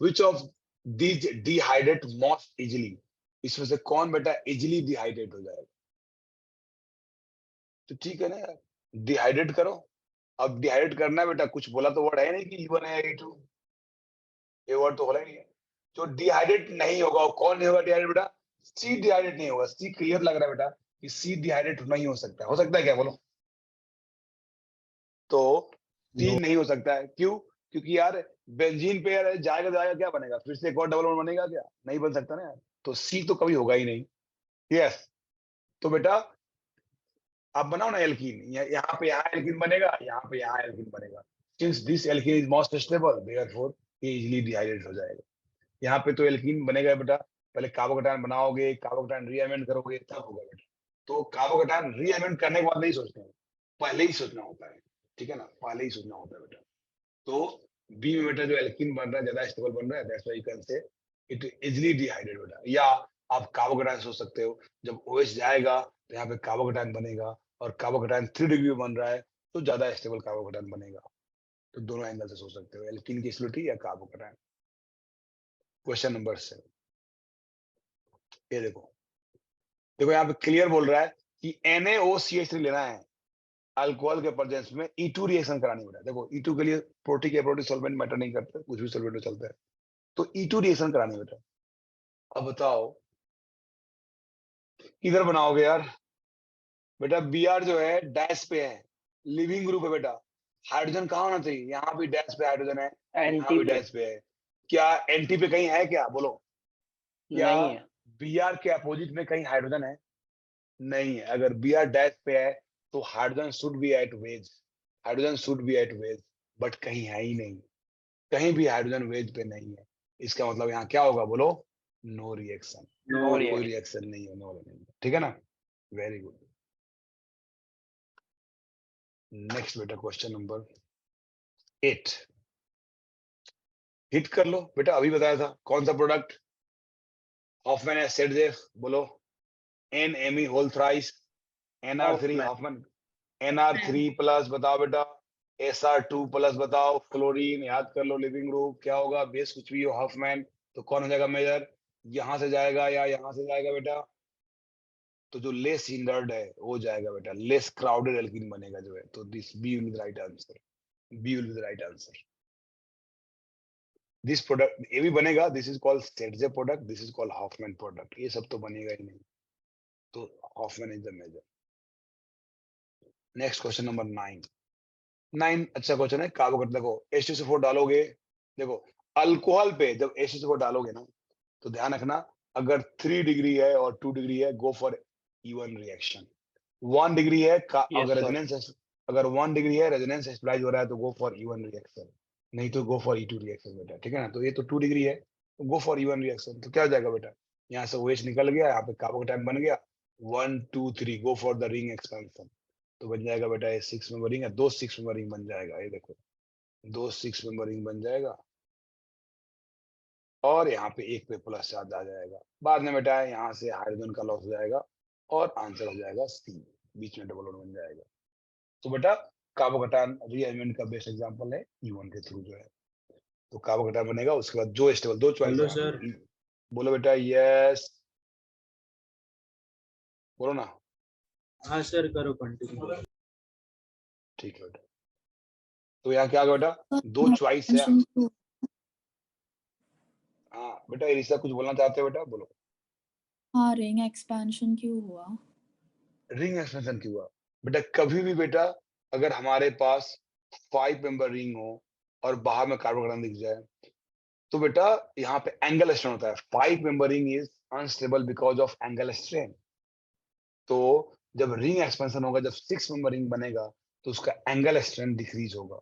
which of these dehydrate most easily, इसमें से कौन बेटा इजिली डिहाइड्रेट हो जाएगा? तो ठीक है ना यार, डिहाइड्रेट करो। अब डिहाइड्रेट करना है बेटा, कुछ बोला तो वर्ड है नहीं कि E1 है E2, ये वर्ड तो होला ही नहीं है। जो डिहाइड्रेट नहीं होगा वो कौन नहीं होगा डिहाइड्रेट बेटा? सी डिहाइड्रेट नहीं होगा। सी क्लियर लग रहा है बेटा कि सी डिहाइड्रेट नहीं हो सकता, हो सकता है क्या बोलो? तो सी नहीं हो सकता है, क्यों? क्योंकि यार बेंजीन पे यार जाएगा जाएगा क्या बनेगा, फिर से एक और डबल बॉन्ड बनेगा क्या? नहीं बन सकता ना यार, तो सी तो कभी होगा ही नहीं। यस, तो बेटा आप बनाओ ना एल्कीन, यहाँ पे यहाँ एल्कीन बनेगा, यहाँ पे यहाँ एल्कीन बनेगा। Since this alkene is most stable therefore ये इजीली डिहाइड्रेट हो जाएगा। यहाँ पे तो एल्कीन बनेगा बेटा, पहले कार्बोकैटायन बनाओगे, कार्बोकैटायन रीअरेंज करोगे तब होगा बेटा। तो कार्बोकैटायन रीअरेंज करने के बाद नहीं सोचते हैं, पहले ही सोचना होता है, ठीक है ना, पहले ही सोचना होता है बेटा। तो बी में बेटा जो एल्कीन बन रहा है ज्यादा स्टेबल बन रहा है, that's why you can say it easily dehydrate बेटा। या आप कार्बोकैटायन सोच सकते हो, जब OH जाएगा तो यहाँ पे कार्बोकैटायन बनेगा, और कार्बोकैटायन 3 डिग्री में बन रहा है तो ज्यादा स्टेबल कार्बोकैटायन बनेगा। तो दोनों एंगल से सोच सकते हो, एल्कीन की स्टेबिलिटी या कार्बोकैटायन। क्वेश्चन नंबर 7, ये देखो, देखो यहाँ पे क्लियर बोल रहा है कि NaOCH3 लेना है अल्कोहल के प्रेजेंस में, E2 रिएक्शन करानी हो रहा है। देखो E2 के लिए प्रोटिक एप्रोटिक सॉल्वेंट मैटर नहीं करते, कुछ भी सॉल्वेंट में चलता है, तो E2 रिएक्शन करानी बेटा। अब बताओ किधर बनाओगे यार? बेटा Br जो है डैश पे है, लिविंग ग्रुप है बेटा, हाइड्रोजन कहाँ होना चाहिए? यहाँ भी डैश पे हाइड्रोजन है, यहाँ एंटी भी पे डैश पे है। क्या एंटी पे कहीं है क्या बोलो? क्या नहीं है। Br के अपोजिट में कहीं हाइड्रोजन है? नहीं है। अगर Br डैश पे है तो hydrogen should be at wedge, hydrogen should be at wedge, but कहीं है ही नहीं, कहीं भी हाइड्रोजन वेज पे नहीं है। इसका मतलब यहाँ क्या होगा बोलो? नो रिएक्शन, नो कोई रिएक्शन। रिएक्शन नहीं है, नो नहीं, ठीक है ना। Very good. नेक्स्ट बेटा क्वेश्चन नंबर 8, हिट कर लो बेटा, अभी बताया था कौन सा product Hofmann as said there, बोलो। NMe whole thrice, NR3 Hofmann, NR3 plus बताओ बेटा, SR2 प्लस बताओ, क्लोरीन याद कर लो, लिविंग ग्रुप क्या होगा, बेस कुछ भी हो हॉफमैन, तो कौन हो जाएगा मेजर? यहां से जाएगा या यहां से जाएगा बेटा? तो जो लेस हिंडर्ड है वो जाएगा बेटा, लेस क्राउडेड एल्कीन बनेगा जो है, तो this B will be the right answer, B will be the right answer. This product ये भी बनेगा, this is called Saytzeff product, this is called Hofmann product, ये सब तो बनेगा ही नहीं, तो Hofmann is the major. Next question number 9 अच्छा क्वेश्चन है। कार्बोकैटायन देखो H2SO4 डालोगे, देखो अल्कोहल पे जब H2SO4 डालोगे ना तो ध्यान रखना, अगर 3 डिग्री है और 2 डिग्री है go for E1 reaction, 1 degree है अगर सर। रेजोनेंस, अगर 1 डिग्री है रेजोनेंस एक्सप्लाइज हो रहा है तो गो फॉर E1 रिएक्शन, नहीं तो गो फॉर E2 रिएक्शन बेटा, ठीक है ना। तो ये तो 2 डिग्री है गो फॉर E1 रिएक्शन। तो क्या हो जाएगा बेटा, यहाँ से OH निकल गया, यहाँ पे कार्बोकैटायन बन गया, 1 2 3 go for the ring expansion. तो बन जाएगा बेटा ये 6 मेंबर रिंग है, 2 6 मेंबर रिंग बन जाएगा। ये देखो 2 6 मेंबर रिंग बन जाएगा और यहाँ पे एक पे प्लस चार्ज आ जाएगा। बाद में बेटा यहाँ से हाइड्रोजन का लॉस हो जाएगा और आंसर हो जाएगा C, बीच में डबल बॉन्ड बन जाएगा। तो बेटा कार्बोकैटायन रीअरेंजमेंट का बेस्ट एग्जांपल है E1 के थ्रू जो है। तो कार्बोकैटायन बनेगा, उसके बाद जो स्टेबल, दो चॉइस हेलो है सर। बोलो बेटा यस, बोलो ना। हाँ सर, करो कंटिन्यू। ठीक है बेटा, तो यहाँ क्या होगा बेटा, दो चॉइस है। हाँ बेटा इरिसा कुछ बोलना चाहते हो बेटा, बोलो। हाँ, रिंग एक्सपेंशन क्यों हुआ? रिंग एक्सपेंशन क्यों हुआ बेटा, कभी भी बेटा अगर हमारे पास 5 मेंबर रिंग हो और बाहर में कार्बोकैटायन दिख जाए, तो बेटा यहाँ पे एंगल स्ट्रेन होता है। 5 member ring is unstable because of angle strain. तो जब रिंग एक्सपेंशन होगा, जब 6 मेंबर रिंग बनेगा, तो उसका एंगल स्ट्रेन डिक्रीज होगा,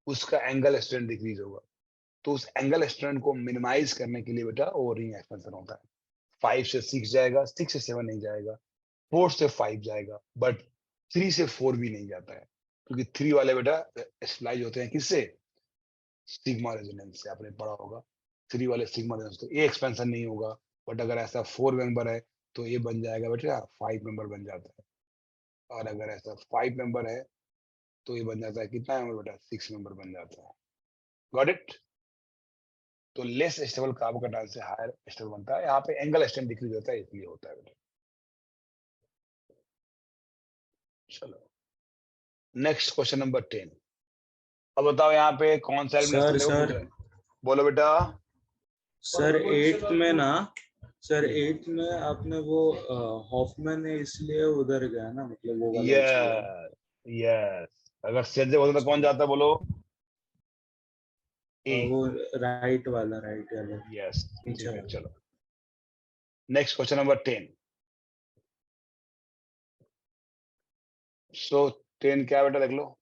उसका एंगल स्ट्रेन डिक्रीज होगा। तो उस एंगल स्ट्रेन को मिनिमाइज करने के लिए बेटा वो रिंग एक्सपेंशन होता है। 5 से 6 जाएगा, 6 से 7 नहीं जाएगा, 4 से 5 जाएगा, बट 3 से 4 भी नहीं जाता है, क्योंकि 3 वाले बेटा स्प्लाइज होते हैं किससे, सिग्मा रेजोनेंस से। आपने पढ़ा होगा 3 वाले सिग्मा रेजोनेंस, तो ये एक्सपेंशन नहीं होगा। बट अगर ऐसा 4 मेंबर है तो ये बन जाएगा बेटा 5 मेंबर बन जाता है, और अगर ऐसा 5 मेंबर है तो ये बन जाता है कितना मेंबर बेटा, 6 मेंबर बन जाता है। Got it. तो लेस स्टेबल कार्बोकैटायन से हायर स्टेबल बनता है, यहाँ पे एंगल स्ट्रेन डिक्रीज होता है, इसलिए होता है बेटा। चलो नेक्स्ट क्वेश्चन नंबर 10। अब बताओ यहाँ पे कौन सा एलिमिनेशन देखो पूछ रहे हैं, बोलो बेटा। सर 8th में ना, सर 8th में आपने वो हॉफमैन है इसलिए उधर गया ना, मतलब वो वाला इसलिए। यस यस, अगर सेजे बोलते तो कौन जाता है बोलो, ए। वो राइट वाला यस ठीक नीचे है, वाला। चलो नेक्स्ट क्वेश्चन नंबर 10। सो 10 क्या बेटा देख लो,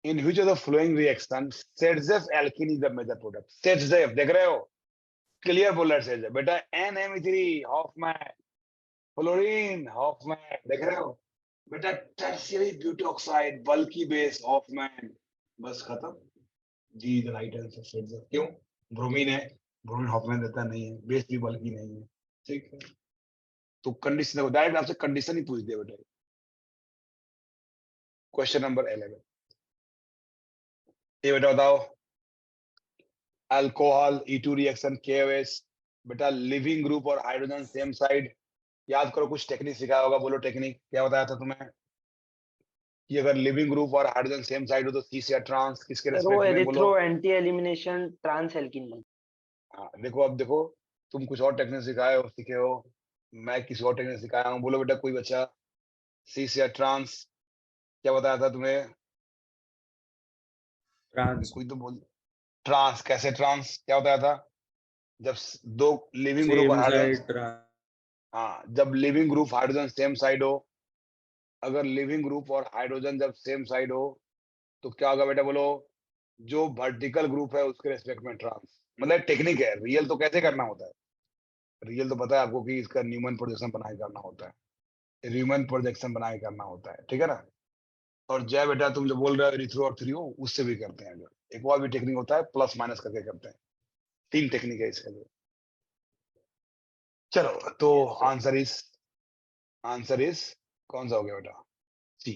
in which of the following reaction Saytzeff alkene is the major product. Saytzeff देख रहे हो, क्लियर बोल रहा है सेट्जेफ बेटा, NME3 हॉफमैन, फ्लोरीन हॉफमैन, देख रहे हो बेटा, टर्शियरी ब्यूटाऑक्साइड बल्की बेस हॉफमैन, बस खत्म। जी द राइट आंसर सेट्जेफ। क्यों, ब्रोमीन है, ब्रोमीन हॉफमैन देता नहीं है, बेस भी बल्की नहीं है, ठीक है। तो कंडीशन देखो, डायरेक्ट आपसे कंडीशन ही पूछ दिया बेटा। क्वेश्चन नंबर 11, ये बेटा बताओ, अल्कोहल E2 रिएक्शन KOH, बेटा लिविंग ग्रुप और हाइड्रोजन सेम साइड। याद करो कुछ टेक्निक सिखाया होगा, बोलो टेक्निक क्या बताया था तुम्हें, कि अगर लिविंग ग्रुप और हाइड्रोजन सेम साइड हो तो cis या ट्रांस किसके सर वो रेस्पेक्ट में, बोलो। Erythro anti elimination trans alkene बन। हाँ देखो, अब देखो तुम कुछ और टेक्निक सिखाए हो, सीखे हो, मैं किसी और टेक्निक सिखाया हूँ, बोलो बेटा कोई बच्चा, cis या ट्रांस क्या बताया था तुम्हें, ट्रांस। कोई तो बोल। ट्रांस, कैसे ट्रांस क्या बताया था, जब दो लिविंग ग्रुप और सेम हाइड्रोजन, साइड ट्रांस। हाँ जब living group hydrogen same side हो, अगर लिविंग ग्रुप और हाइड्रोजन जब सेम साइड हो तो क्या होगा बेटा, बोलो। जो वर्टिकल ग्रुप है उसके रेस्पेक्ट में ट्रांस, मतलब टेक्निक है, रियल तो कैसे करना होता है, रियल तो पता है आपको कि इसका न्यूमन प्रोजेक्शन बना के करना होता है, न्यूमन प्रोजेक्शन बना के करना होता है, ठीक है ना। और जय बेटा तुम जो बोल रहे हो एरिथ्रो और थ्रियो, उससे भी करते हैं। अगर एक और भी टेक्निक होता है, प्लस माइनस करके करते हैं, 3 टेक्निक है इसके लिए। चलो तो आंसर इज कौन सा हो गया बेटा, सी।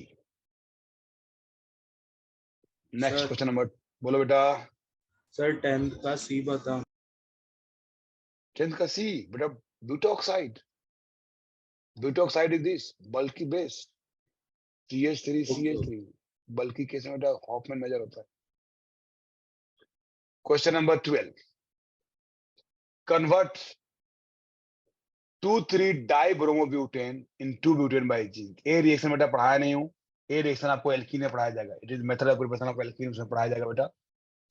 नेक्स्ट सर क्वेश्चन नंबर, बोलो बेटा। सर 10th का सी बताओ। 10th का सी बेटा, butoxide, butoxide is this bulky base, CH3 bulky case में बेटा हॉफमैन मेजर होता है। Question number 12, convert 2,3 dibromobutane into butane by zinc. ए रिएक्शन बेटा पढ़ाया नहीं हूं, ए रिएक्शन आपको एल्कीन में पढ़ाया जाएगा, it is method of preparation of alkene, उसमें पढ़ाया जाएगा बेटा।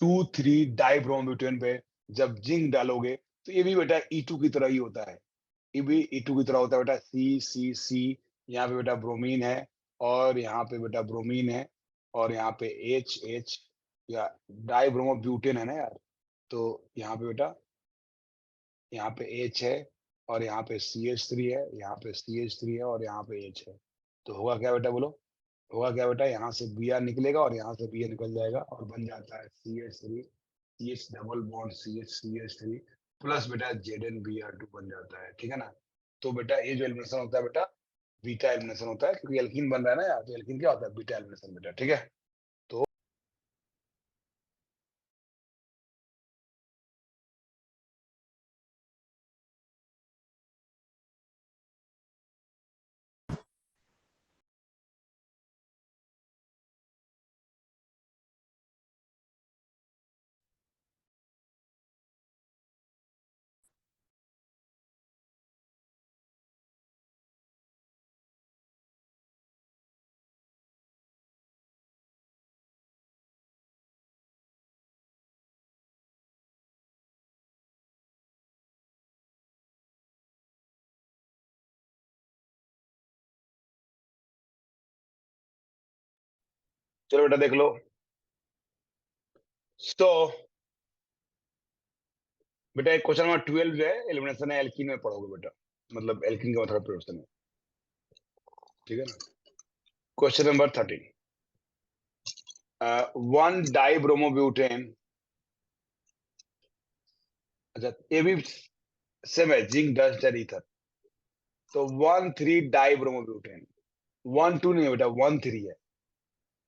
2,3 डाइब्रोमोब्यूटेन पे जब जिंक डालोगे तो ये भी बेटा E2 की तरह ही होता है, ये भी E2 की तरह होता है बेटा, C यहाँ पे बेटा ब्रोमीन है, और यहाँ पे बेटा ब्रोमीन है, और यहाँ पे H या डाइब्रोमोब्यूटेन है ना यार, तो यहाँ पे बेटा, यहाँ पे H है और यहाँ पे CH3 है, यहाँ पे CH3 है और यहाँ पे H है। तो होगा क्या बेटा बोलो? होगा क्या बेटा? यहाँ से Br निकलेगा और यहाँ से Br निकल जाएगा और बन जाता है CH3, CH double bond CH3 plus बेटा ZnBr2 बन जाता है, ठीक है ना? तो बेटा ये जो एलिमिनेशन होता है बेटा, बीटा एलिमिनेशन होता है, क्योंकि एल्कीन बन रहा है ना यार, तो एल्कीन क्या होता है? बीटा एलिमिनेशन बेटा, ठीक है? चलो बेटा देख लो। तो बेटा एक क्वेश्चन नंबर 12 जो है एलिमिनेशन है एल्कीन में पढ़ोगे बेटा, मतलब एल्कीन का मेथड प्रदर्शन है, ठीक है ना? क्वेश्चन नंबर 13, 1 डाइब्रोमोब्यूटेन, अच्छा ये भी सेम है, जिंक डस्ट एंड ईथर। तो 1,3 डाइब्रोमोब्यूटेन, 1,2 नहीं है बेटा, 1,3 है।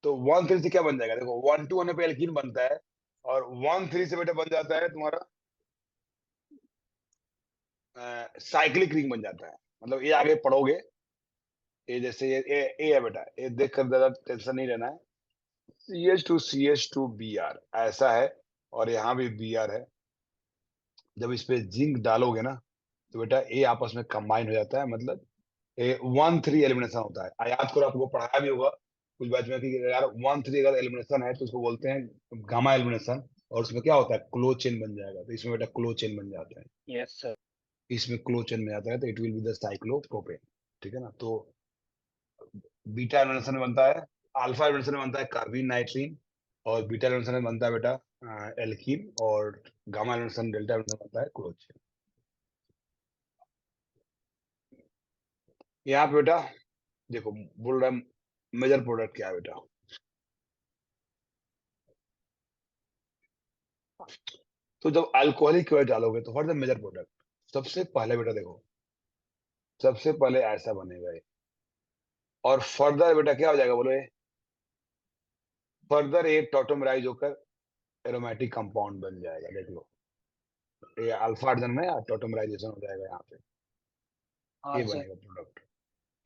तो 1,3 से क्या बन जाएगा? देखो 1,2 होने पे एल्कीन बनता है और 1,3 से बेटा बन जाता है तुम्हारा साइक्लिक रिंग बन जाता है। मतलब ये आगे पढ़ोगे, ये जैसे ये है बेटा, ये देख कर ज्यादा टेंशन नहीं लेना है। CH2CH2Br ऐसा है और यहाँ भी Br है। जब इस पे जिंक डालोगे ना तो बेटा ये आपस में कंबाइन हो जाता है, मतलब ये 1,3 एलिमिनेशन होता है। याद करो, आपको पढ़ाया भी होगा कुछ बैच में कि यार 1,3 अगर एलिमिनेशन है तो उसको बोलते हैं गामा एलिमिनेशन, और उसमें क्या होता है? क्लोज चेन बन जाएगा। तो इसमें बेटा क्लोज चेन बन जाता है, यस सर। इसमें क्लोज चेन में आता है, तो it will be the cyclopropane, ठीक है ना? तो बीटा एलिमिनेशन में बनता है, अल्फा एलिमिनेशन में बनता है कार्बिन नाइट्रीन, और बीटा एलिमिनेशन में बनता है बेटा एल्कीन, और गामा एलिमिनेशन डेल्टा एलिमिनेशन में बनता है क्लोज चेन। यहाँ पे बेटा देखो बोल रहा है मेजर प्रोडक्ट क्या है बेटा। तो जब अल्कोहलिक क्लोराइड डालोगे तो what is the major product? सबसे पहले बेटा देखो, सबसे पहले ऐसा बनेगा ये, और फर्दर बेटा क्या हो जाएगा बोलो? ये फर्दर ये टॉटोमराइज होकर एरोमेटिक कंपाउंड बन जाएगा। देख लो, ये अल्फा हाइड्रोजन में टॉटोमराइजेशन हो जाएगा, यहाँ पे हाँ ये सर। बनेगा प्रोडक्ट।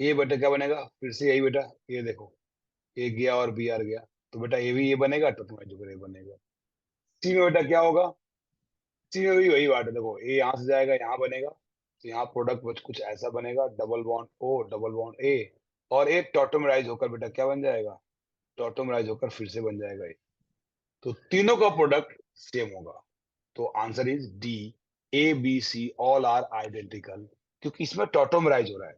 ये बेटा क्या बनेगा? फिर से यही बेटा, ये देखो, ये गया और Br गया, तो बेटा ये भी ये बनेगा, टॉटोमराइज होकर ये बनेगा। सी में बेटा क्या होगा? सी में भी वही बात है, देखो ये यहाँ से जाएगा, यहाँ बनेगा, तो यहाँ प्रोडक्ट कुछ ऐसा बनेगा, double bond O double bond A, और एक टॉटोमराइज होकर बेटा क्या बन जाएगा? टॉटोमराइज होकर फिर से बन जाएगा ये। तो तीनों का प्रोडक्ट सेम होगा। तो answer is D, ABC all are identical, क्योंकि इसमें टॉटोमराइज हो रहा है।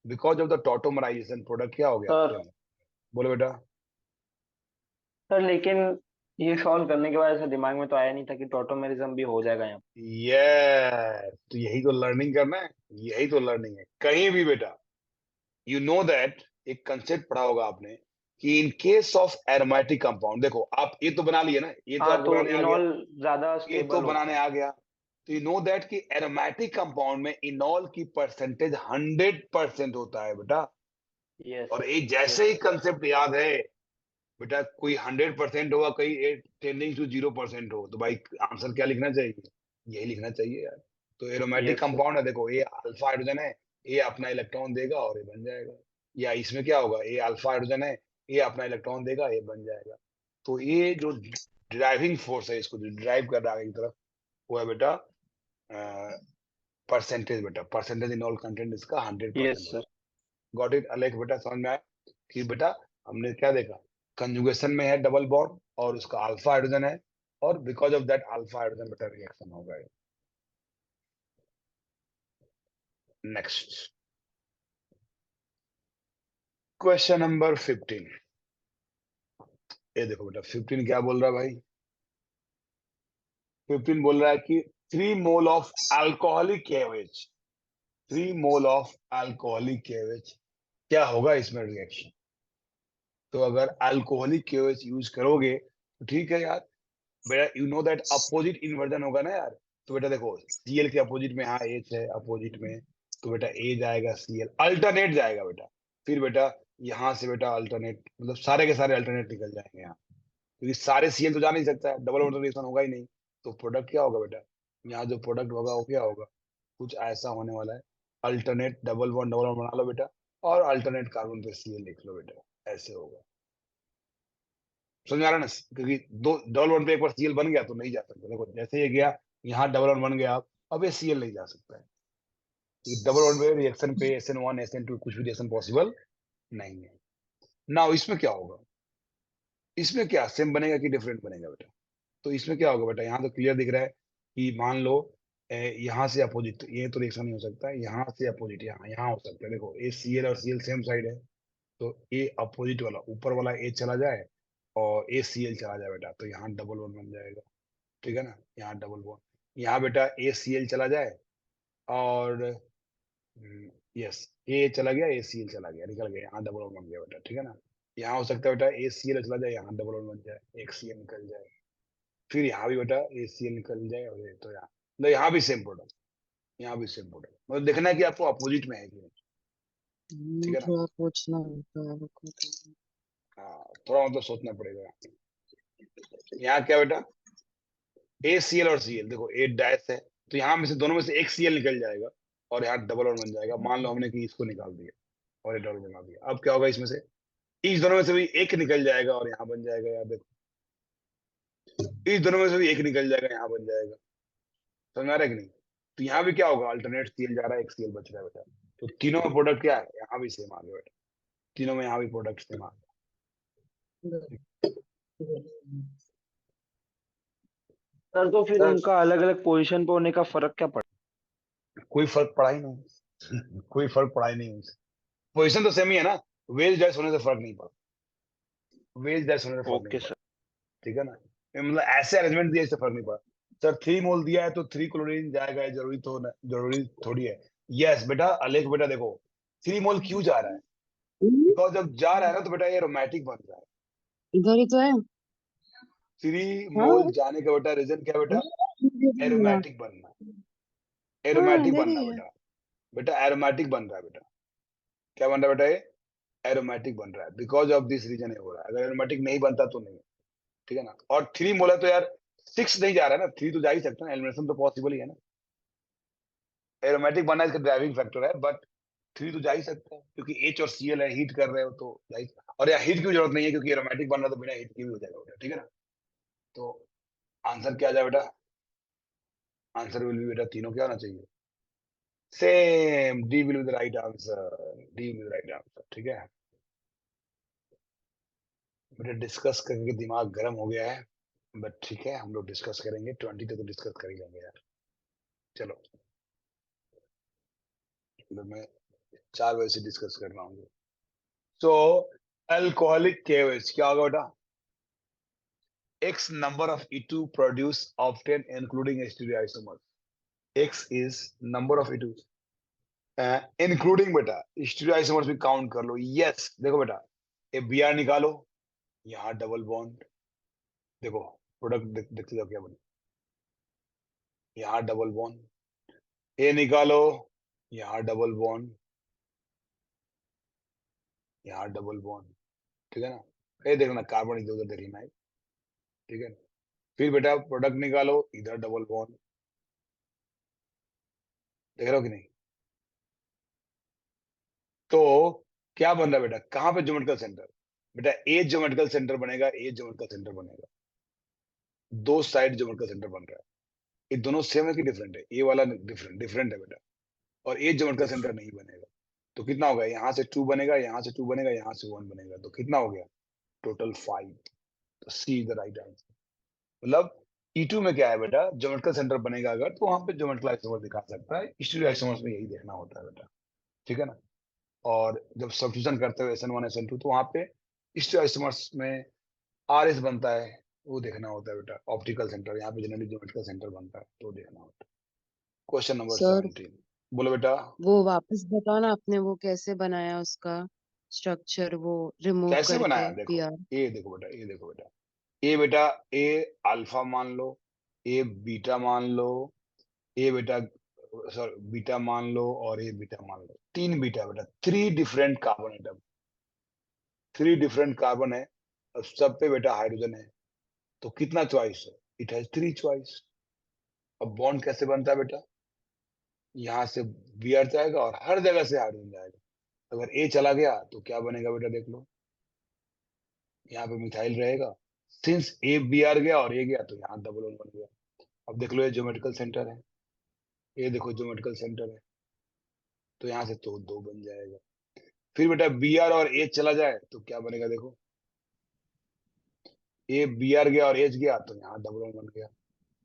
Because of the tautomerization product क्या हो गया? Sir same. बोलो बेटा। सर लेकिन ये सॉल्व करने के बाद ऐसा दिमाग में तो आया नहीं था कि टोटोमेरिज्म भी हो जाएगा यहाँ। ये तो यही तो लर्निंग करना है, यही तो लर्निंग है। कहीं भी बेटा यू नो दैट, एक कंसेप्ट पढ़ा होगा आपने कि in case of aromatic compound, देखो आप ये तो बना लिए ना, ये तो हाँ आपको तो बनाने आ गया, इनॉल ज्यादा ये तो स्टेबल होता बनाने है। आ गया। तो यू नो दैट कि एरोमेटिक कंपाउंड में इनॉल की परसेंटेज 100% होता है बेटा। यस और एक जैसे ही यस। कंसेप्ट याद है बेटा, कोई 100% होगा, कहीं टेंडिंग टू 0% हो, तो भाई आंसर क्या लिखना चाहिए? यही लिखना चाहिए यार। तो एरोमेटिक यस सर। कंपाउंड है, देखो ये अल्फा हाइड्रोजन है, ये अपना इलेक्ट्रॉन देगा और ये बन जाएगा। या इसमें क्या होगा? ये अल्फा हाइड्रोजन है, ये अपना इलेक्ट्रॉन देगा, ये बन जाएगा। तो ये जो ड्राइविंग फोर्स है, इसको जो ड्राइव कर रहा है आगे की तरफ, वो है बेटा परसेंटेज। बेटा परसेंटेज इन ऑल कंटेंट इसका 100% यस होगा। सर। Got it Alekh? बेटा समझ में आया कि बेटा हमने क्या देखा? कंजुगेशन में है डबल बॉन्ड और उसका अल्फा हाइड्रोजन है, और because of that alpha hydrogen बेटा रिएक्शन होगा। नेक्स्ट क्वेश्चन नंबर 15, ये देखो बेटा 15 क्या बोल रहा है भाई, 15 बोल रहा है कि 3 mole of alcoholic KOH, 3 mole of alcoholic KOH, क्या होगा इसमें रिएक्शन। तो अगर अल्कोहलिक KOH यूज करोगे तो ठीक है यार बेटा, you know that opposite inversion होगा ना यार। तो बेटा देखो Cl के अपोजिट में यहाँ H है अपोजिट में, तो बेटा A जाएगा Cl, अल्टरनेट जाएगा बेटा। फिर बेटा यहाँ से बेटा अल्टरनेट, मतलब सारे के सारे अल्टरनेट निकल जाएंगे यहाँ, क्योंकि सारे Cl तो जा नहीं सकता है, डबल बॉन्ड रिएक्शन होगा ही नहीं। तो प्रोडक्ट क्या होगा बेटा, यहाँ जो प्रोडक्ट होगा वो क्या होगा, कुछ ऐसा होने वाला है, अल्टरनेट डबल बॉन्ड बना लो बेटा, और अल्टरनेट कार्बन पे Cl लिख लो बेटा, ऐसे होगा। समझ आ रहा है ना, क्योंकि दो डबल बॉन्ड पे एक बार Cl बन गया तो नहीं जा सकता। देखो जैसे ये गया यहाँ डबल बॉन्ड बन गया, अब ये Cl नहीं जा सकता है, डबल बॉन्ड पे रिएक्शन पे SN1 SN2 कुछ भी रिएक्शन पॉसिबल नहीं है। नाउ इसमें क्या होगा, इसमें क्या सेम बनेगा कि डिफरेंट बनेगा बेटा। तो इसमें क्या होगा बेटा, यहाँ तो क्लियर दिख रहा है कि मान लो यहाँ से अपोजिट, ये तो रिएक्शन नहीं हो सकता है, यहाँ से अपोजिट यहाँ हो सकता है। देखो ए Cl और Cl सेम साइड है, तो ए अपोजिट वाला ऊपर वाला ए चला जाए और ए Cl चला जाए बेटा, तो यहाँ डबल बॉन्ड बन जाएगा, ठीक है ना, यहाँ डबल बॉन्ड, यहाँ बेटा ए Cl चला जाए और यस ए चला गया ए Cl चला गया, निकल गया, यहाँ डबल बॉन्ड बन गया बेटा, ठीक है ना। यहाँ हो सकता है बेटा ए Cl चला जाए, यहाँ डबल बॉन्ड बन जाए, एक Cl निकल जाए, फिर यहाँ भी बेटा ए Cl निकल जाए, और ये तो यहाँ, मतलब यहाँ भी सेम प्रोडक्ट, यहाँ भी सेम प्रोडक्ट, मतलब देखना है कि आपको अपोजिट में है कि नहीं, ठीक है ना। थोड़ा पूछना होता है रुको तो। हाँ थोड़ा मतलब सोचना पड़ेगा। यहाँ क्या बेटा ए Cl और Cl, देखो ए डैश है, तो यहाँ में से दोनों में से एक Cl निकल जाएगा और यहाँ डबल बॉन्ड बन जाएगा। मान लो हमने कि इसको निकाल दिया और ये डबल बना दिया, अब क्या होगा इसमें से, इस दोनों में से भी एक निकल जाएगा और यहाँ बन जाएगा, यार देखो इस दोनों में से भी एक निकल जाएगा, यहाँ बन जाएगा, समझ आ रहा है कि नहीं। तो यहाँ भी क्या होगा, अल्टरनेट Cl जा रहा है, एक Cl बच रहा है बेटा, तो तीनों में प्रोडक्ट क्या है, यहाँ भी सेम आ गया बेटा, तीनों में यहाँ भी प्रोडक्ट सेम आ गया। सर तो फिर सर उनका अलग अलग पोजीशन पे होने का फर्क क्या पड़ता कोई फर्क पड़ा ही नहीं कोई फर्क पड़ा ही नहीं, पोजिशन तो सेम ही है ना, वेज डैश होने से फर्क नहीं पड़ा, वेज डैश होने से है? फर्क नहीं ओके पड़ा, सर। ठीक है ना। ये मतलब ऐसे अरेंजमेंट दिया इससे फर्क नहीं पड़ा। सर 3 मोल दिया है तो 3 क्लोरीन जाएगा, ये जरूरी तो जरूरी थोड़ी है। यस बेटा अलेख बेटा देखो 3 मोल क्यों जा रहा है, बिकॉज जब जा रहा है ना तो बेटा ये एरोमेटिक बन रहा है। इधर ही तो है। 3 हाँ मोल जाने का बेटा रीजन क्या है बेटा, इधर ही है। एरोमेटिक बनना, हाँ एरोमेटिक इधर ही बनना है। बेटा, बेटा एरोमेटिक बन रहा है बेटा, क्या बन रहा है बेटा, ये एरोमेटिक बन रहा है, बिकॉज ऑफ दिस रीजन ये हो रहा है, अगर एरोमेटिक नहीं बनता तो नहीं, ठीक है ना। और 3 मोल है तो यार 6 नहीं जा रहा है ना, 3 तो जा ही सकता है ना, एलिमिनेशन तो पॉसिबल ही है ना, एरोमेटिक बनना इसका ड्राइविंग फैक्टर है, बट 3 तो जा ही सकता है क्योंकि H और Cl है, हीट कर रहे हो तो जा ही, और यहाँ हीट की जरूरत नहीं है क्योंकि एरोमेटिक बनना तो बिना हीट की भी हो जाएगा बेटा, ठीक है ना। तो आंसर क्या आ जाए बेटा, आंसर विल बी बेटा तीनों क्या होना चाहिए, same, D will be the right answer, D will be the right answer, ठीक है बेटा। डिस्कस करके दिमाग गर्म हो गया है, बट ठीक है हम लोग डिस्कस करेंगे, 20 तक तो डिस्कस कर ही लेंगे यार। चलो तो मैं 4 बजे से डिस्कस कर रहा हूँ। तो अल्कोहलिक KOH क्या होगा बेटा, X number of E2 produced often including stereoisomers, X is number of E2 including बेटा स्टीरियोआइसोमर्स भी काउंट कर लो। यस देखो बेटा ये Br निकालो, यहाँ डबल बॉन्ड, देखो प्रोडक्ट देखते जाओ क्या बने, यहाँ डबल बॉन्ड, ए निकालो, यहाँ डबल बॉन्ड, यहाँ डबल बॉन्ड, ठीक है ना। ये देखना कार्बन इधर उधर देखना है, ठीक है। फिर बेटा प्रोडक्ट निकालो, इधर डबल बॉन्ड, देख रहे हो कि नहीं। तो क्या बन रहा है बेटा, कहां पे ज्योमेट्रिकल सेंटर, बेटा ए ज्योमेट्रिकल सेंटर बनेगा, ए ज्योमेट्रिकल सेंटर बनेगा, दो साइड ज्योमेट्रिकल सेंटर बन रहा है। ये दोनों सेम है कि डिफरेंट है, ए वाला डिफरेंट है बेटा, और ए ज्योमेट्रिकल सेंटर नहीं बनेगा। तो कितना होगा, यहाँ से 2 बनेगा, यहाँ से 2 बनेगा, यहाँ से 1 बनेगा, तो कितना हो गया टोटल 5। तो सी इज द राइट आंसर। मतलब E2 में क्या है बेटा, ज्योमेट्रिकल सेंटर बनेगा अगर तो वहां पे ज्योमेट्रिकल आइसोमर दिखा सकता है, स्टीरियो आइसोमर्स में यही देखना होता है बेटा, ठीक है ना। और जब सब्स्टिट्यूशन करते हुए SN1 SN2 तो वहां पे स्टीरियो आइसोमर्स में RS बनता है, वो देखना होता है बेटा। ऑप्टिकल सेंटर, यहाँ पे जनरली ज्योमेट्रिकल सेंटर बनता है, तो देखना होता है। क्वेश्चन नंबर सर 17, बोलो बेटा। वो वापस बताओ ना, आपने वो कैसे बनाया उसका स्ट्रक्चर, वो रिमूव कैसे बनाया, करके देखो पीआर। ये देखो बेटा, ये देखो बेटा, ए बेटा, ए अल्फा मान लो, ए बीटा मान लो, ए बेटा सॉरी बीटा मान लो, और ए बीटा मान लो। 3 बीटा बेटा, 3 different carbon atom, 3 different carbon है, अब सब पे बेटा हाइड्रोजन है, तो कितना चॉइस है? It has 3 choice. अब बॉन्ड कैसे बनता है बेटा? यहाँ से Br जाएगा और हर जगह से हाइड्रोजन जाएगा। अगर ए चला गया तो क्या बनेगा बेटा, देख लो, यहाँ पे मिथाइल रहेगा। सिंस ए Br गया और ए गया, तो यहाँ डबल बॉन्ड बन गया। अब देख लो, ये ज्योमेट्रिकल सेंटर है, ये देखो ज्योमेट्रिकल सेंटर है, तो यहाँ से तो 2 बन जाएगा। फिर बेटा Br और H चला जाए तो क्या बनेगा, देखो, ए Br गया और H गया, तो यहाँ डबल बॉन्ड बन गया,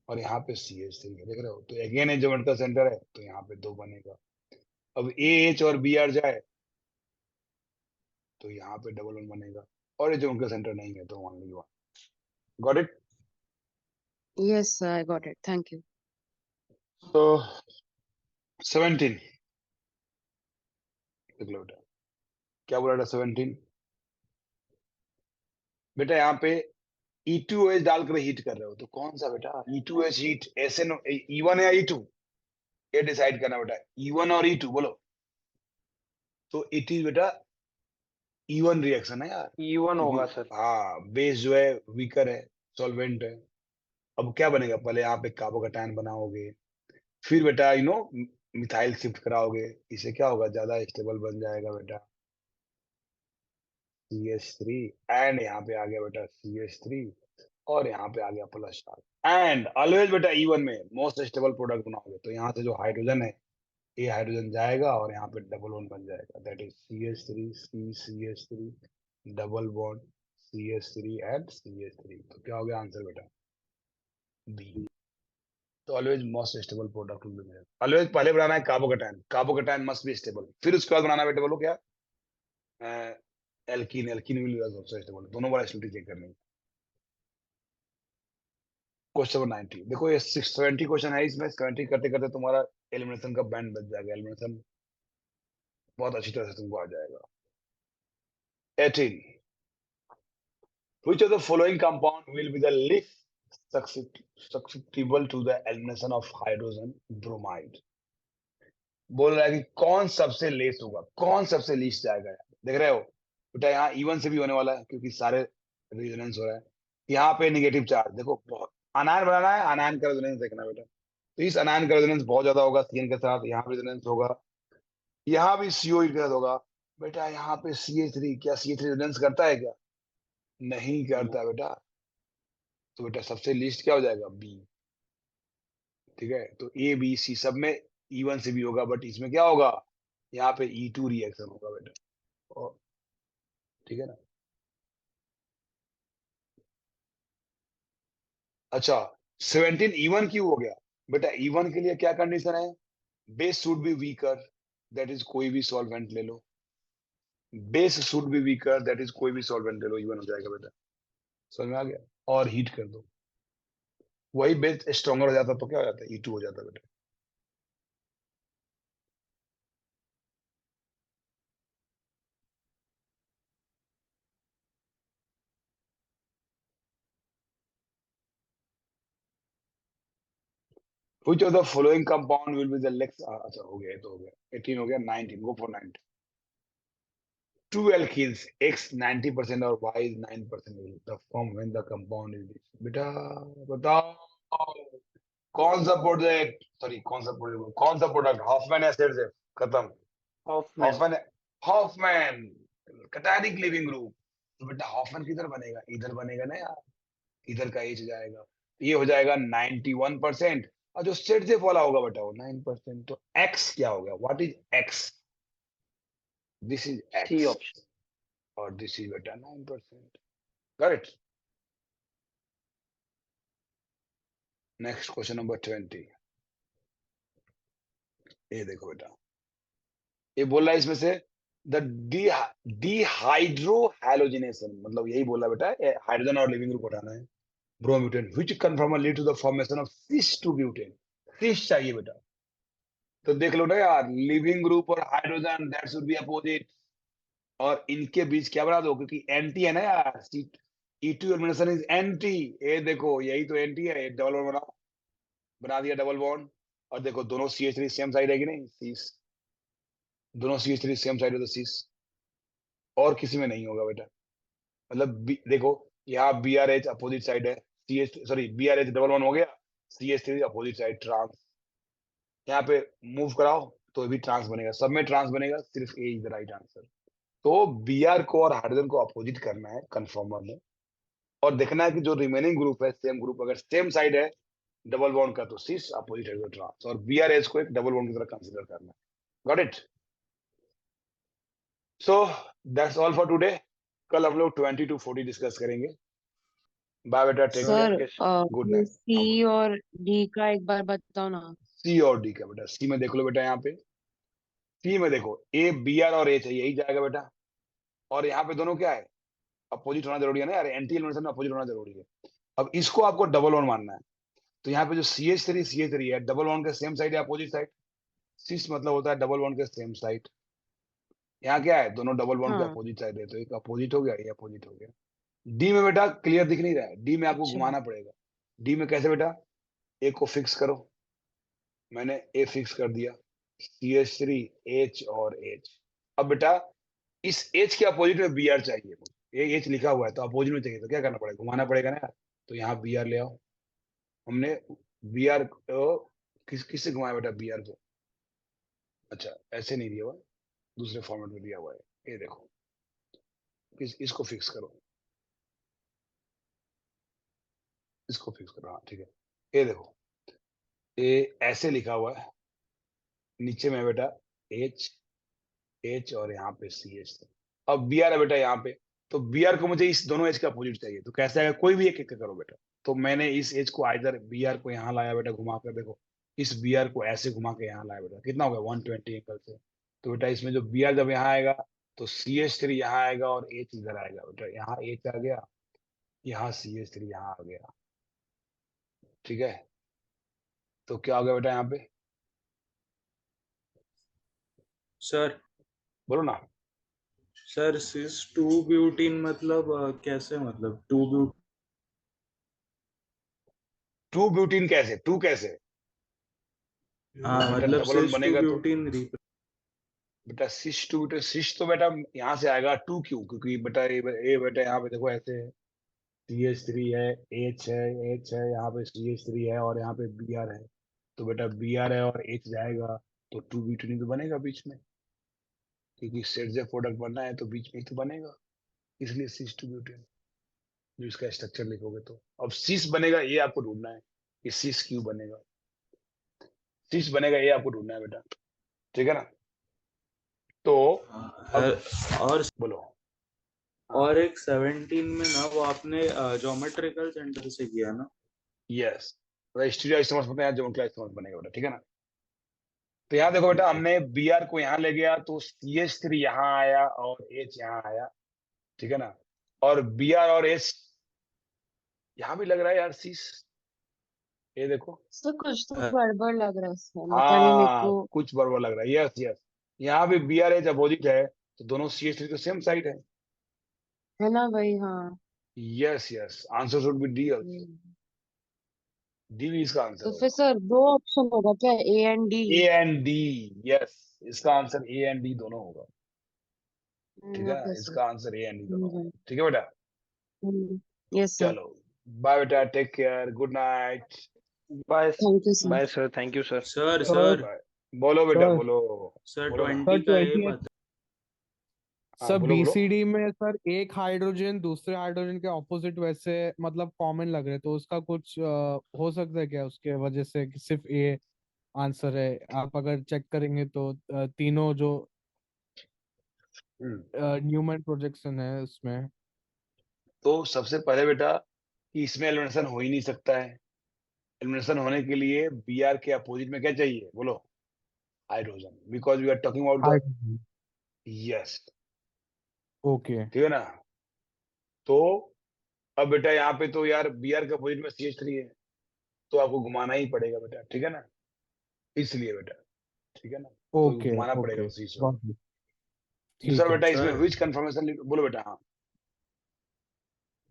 और यहाँ पे CH3 है, देख रहे हो, तो अगेन ये ज्योमेट्रिकल सेंटर है, तो यहाँ पे 2 बनेगा। अब AH और Br जाए तो यहाँ पे डबल बॉन्ड बनेगा, और ये ज्योमेट्रिकल सेंटर नहीं है, तो only 1। Got it? Yes sir, I got it, thank you. तो 17 देख लो बेटा, क्या बोला था 17? बेटा यहाँ पे E2H डालकर हीट कर रहे हो, तो कौन सा बेटा E2H हीट, SN E1 या E2, ये डिसाइड करना बेटा, E1 और E2 बोलो। तो इट इज बेटा E1 रिएक्शन है यार, E1 होगा क्योंकि सर। हाँ बेस जो है वीकर है, सॉल्वेंट है। अब क्या बनेगा, पहले यहाँ पे कार्बोकैटायन बनाओगे, फिर बेटा मिथाइल शिफ्ट कराओगे, इससे क्या होगा, ज्यादा स्टेबल बन जाएगा बेटा CH3, एंड यहाँ पे आ गया बेटा CH3, और यहाँ पे आ गया प्लस चार्ज। एंड ऑलवेज बेटा E1 में मोस्ट स्टेबल प्रोडक्ट बनाओगे, तो यहाँ से जो हाइड्रोजन है, ये हाइड्रोजन जाएगा और यहाँ पे डबल बॉन्ड बन जाएगा, that is CH3 CH3 double bond CH3 and CH3, तो क्या हो गया आंसर बेटा, बी। तो always most stable product will be made. Always पहले बनाना है carbocation, carbocation must be stable, फिर उसके बाद बनाना है बेटा, बोलो क्या, alkene, alkene will be also stable, दोनों बार स्टेबिलिटी चेक करनी है। क्वेश्चन नंबर 90, देखो ये 670 क्वेश्चन है, इसमें 70 करते करते तुम्हारा एलिमिनेशन का बैंड बच जाएगा, एलिमिनेशन बहुत अच्छी तरह से तुमको आ जाएगा। 18, which of the following compound will be the least susceptible to the elimination of hydrogen bromide? बोल रहा है कि कौन सबसे लेस होगा, कौन सबसे लीस्ट जाएगा यार? देख रहे हो बेटा, यहाँ E1 से भी होने वाला है, क्योंकि सारे रेजोनेंस हो रहा है। यहाँ पे नेगेटिव चार्ज, देखो बहुत अनायन बनाना है, अनायन का रेजोनेंस देखना बेटा, तो इस अनायन का रेजोनेंस बहुत ज्यादा होगा CN के साथ, यहाँ पे रेजोनेंस होगा, यहाँ भी CO के साथ होगा। बेटा यहाँ पे CH3, क्या CH3 रेजोनेंस करता है क्या? नहीं करता बेटा, तो बेटा सबसे लीस्ट क्या हो जाएगा, बी। ठीक है, तो ABC सब में E1 से भी होगा, बट इसमें क्या होगा, यहाँ पे E2 रिएक्शन होगा बेटा, और ठीक है ना। अच्छा, 17 E1 क्यों हो गया बेटा? E1 के लिए क्या कंडीशन है, base should be weaker, that is कोई भी सॉल्वेंट ले लो, base should be weaker, that is कोई भी सॉल्वेंट ले लो, E1 हो जाएगा बेटा, समझ में आ गया? और हीट कर दो, वही बेस स्ट्रॉन्गर हो जाता तो क्या हो जाता, E2 हो जाता बेटा। Which of the following compound will be the next, अच्छा हो गया, ये तो हो गया, 18 हो गया, 19, go for 19. Two alkenes, X 90% और Y is 9% will the form when the compound is this. बेटा बताओ, कौन सा प्रोडक्ट, सॉरी कौन सा प्रोडक्ट, हॉफमैन एसिड से खत्म, Hofmann. Hofmann, Hofmann cationic leaving group, तो बेटा हॉफमैन किधर बनेगा, इधर बनेगा ना यार, इधर का एच जाएगा, ये हो जाएगा 91%, और जो सेट से वाला होगा बेटा वो 9%, तो एक्स क्या हो गया, what is X, this is C X, option. और दिस इज बेटा 9%, करेक्ट। नेक्स्ट क्वेश्चन नंबर 20, ये देखो बेटा, ये बोल रहा है इसमें से द डिहाइड्रोहैलोजिनेशन, मतलब यही बोला बेटा, हाइड्रोजन और लिविंग ग्रुप हटाना है। Bromobutane which conformer lead to the formation of cis two butane, cis चाहिए बेटा। तो देख लो ना यार, लिविंग ग्रुप और hydrogen that should be opposite, और इनके बीच क्या बना दो, क्योंकि एंटी है ना यार, E2 एलिमिनेशन इज एंटी। ये देखो यही तो एंटी है, डबल बॉन्ड बना दिया डबल बॉन्ड। और देखो दोनों CH3 सेम साइड है कि नहीं, सीस, दोनों CH3 सेम साइड है तो सीस, और किसी में नहीं होगा बेटा। मतलब देखो यहाँ BRH अपोजिट साइड है, CH sorry BRH double bond हो गया, CH3 अपोजिट साइड ट्रांस, यहाँ पे मूव कराओ तो भी ट्रांस बनेगा, सब में ट्रांस बनेगा, सिर्फ ए इज द राइट आंसर। तो Br को और हाइड्रोजन को अपोजिट करना है कन्फर्मर में, और देखना है कि जो रिमेनिंग ग्रुप है सेम ग्रुप, अगर सेम साइड है डबल बॉन्ड का तो सिस, अपोजिट है तो ट्रांस, और BRH को एक डबल बॉन्ड की तरह कंसीडर करना है। Got it? So that's all for today. कल हम लोग 20 to 40 डिस्कस करेंगे। बाय बेटा, take sir sir care, good ये नाइट। हाँ सी बोलो। और डी का एक बार बताओ ना। सी और डी का बेटा, सी में देख लो बेटा, यहाँ पे सी में देखो Br और H है, यही जाएगा बेटा, और यहाँ पे दोनों क्या है, अपोजिट होना जरूरी है ना यार, एंटी एलिमिनेशन में अपोजिट होना जरूरी है। अब इसको आपको डबल बॉन्ड मानना है, तो यहाँ पे जो CH3 है, डबल बॉन्ड के सेम साइड है अपोजिट साइड, सिस मतलब होता है डबल बॉन्ड के सेम साइड। यहाँ क्या है, दोनों डबल बॉन्ड के हाँ अपोजिट साइड है, तो एक अपोजिट हो गया, ये अपोजिट हो गया। डी में बेटा क्लियर दिख नहीं रहा है, डी में आपको अच्छा घुमाना पड़ेगा। डी में कैसे बेटा, ए को फिक्स करो, मैंने ए फिक्स कर दिया, CH3 H और H। अब बेटा इस H के अपोजिट में Br चाहिए मुझे, ये H लिखा हुआ है तो अपोजिट में चाहिए, तो क्या करना पड़ेगा, घुमाना पड़ेगा ना यार। तो यहाँ Br ले आओ, हमने Br को किससे घुमाया बेटा, Br को, अच्छा ऐसे नहीं दिया हुआ, दूसरे फॉर्मेट में दिया हुआ है, ये देखो, इसको फिक्स करो, इसको फिक्स करो, हाँ ठीक है। ये देखो ये ऐसे लिखा हुआ है, नीचे में बेटा H H और यहाँ पे CH। अब Br है बेटा यहाँ पे, तो Br को मुझे इस दोनों H का अपोजिट चाहिए, तो कैसे आएगा, कोई भी एक करो बेटा। तो मैंने इस H को आइधर Br को यहाँ लाया बेटा घुमा कर, देखो इस Br को ऐसे घुमा के यहाँ लाया बेटा, कितना हो गया 120 एंगल से। तो बेटा इसमें जो Br जब यहाँ आएगा तो CH3 यहाँ आएगा और H इधर आएगा बेटा, यहाँ H आ गया, यहाँ CH3 यहाँ आ गया, ठीक है। तो क्या हो गया बेटा यहाँ पे, सर बोलो ना। सर सिस टू ब्यूटीन मतलब कैसे, मतलब टू ब्यूटीन? टू ब्यूटीन कैसे, टू कैसे, हाँ बेटा मतलब डबल बॉन्ड सिस टू बनेगा तो, ब्यूटीन बेटा सिस टू बेटा, सिस तो बेटा यहाँ से आएगा, टू क्यों, क्योंकि बेटा ये बेटा यहाँ पे देखो ऐसे है, CH3 है, H है, यहाँ पे CH3 है और यहाँ पे Br है, तो बेटा Br है और H जाएगा, तो टू ब्यूटेन तो बनेगा बीच में, क्योंकि सेट जे प्रोडक्ट बनना है तो बीच में ही तो बनेगा, इसलिए सिस टू ब्यूटेन, जो इसका स्ट्रक्चर लिखोगे तो। अब सिस बनेगा ये आपको ढूंढना है कि सिस क्यों बनेगा, सिस बनेगा ये आपको ढूंढना है बेटा, ठीक है ना। तो अब और बोलो। और एक 17 में ना वो आपने ज्योमेट्रिकल सेंटर से किया ना? यस, स्टीरियो आइसोमर्स बनता है, ज्योमेट्रिकल आइसोमर्स बनेगा बेटा, ठीक है ना। तो यहाँ देखो बेटा, ठीक है। हमने Br को यहाँ ले गया तो CH3 यहाँ आया और H यहाँ आया, ठीक है ना। और Br और H यहाँ भी लग रहा है यार सीस, ये देखो, सर कुछ तो अ, गड़बड़ लग रहा है इसमें, पता नहीं मेरे हाँ को। कुछ बड़बड़ लग रहा है, यस यस, यहाँ भी BR H अपोजिट है, तो दोनों CH3 तो सेम साइड है, है ना भाई, हाँ। Yes yes, answer should be D also, hmm. D भी इसका आंसर तो फिर होगा। सर दो ऑप्शन होगा क्या, A and D? A and D, yes, इसका आंसर ए एंड डी दोनों होगा, ठीक है ना, ओके सर। इसका आंसर ए एंड डी दोनों समझा। होगा, ठीक है बेटा। Yes sir. चलो बाय बेटा, take care, good night. Bye. Thank you sir. Bye sir, thank you sir. Sir sir sir bye, बोलो बेटा सर बोलो, सर बोलो ना, 20 का ये 20 बता। हाँ सर बोलो बोलो। बीसीडी में सर एक हाइड्रोजन दूसरे हाइड्रोजन के ऑपोजिट वैसे मतलब कॉमन लग रहे, तो उसका कुछ हो सकता है क्या उसके वजह से कि सिर्फ ए आंसर है? आप अगर चेक करेंगे तो तीनों जो हम्म, न्यूमैन प्रोजेक्शन है उसमें। तो सबसे पहले बेटा कि इसमें एलिमिनेशन हो ही नहीं सकता है, एलिमिनेशन होने के लिए Br के अपोजिट में क्या चाहिए बोलो, hydrogen, because we are talking about the hydrogen. Yes, okay ठीक है ना। तो अब बेटा यहाँ पे तो यार Br का अपोजिट में CH3 है, तो आपको घुमाना ही पड़ेगा बेटा, ठीक है ना, इसलिए बेटा, ठीक है ना, तो ओके घुमाना पड़ेगा ओके उस चीज को। गॉट इट दूसरा ठीक है बेटा इसमें सर विच कंफर्मेशन, बोलो बेटा, हाँ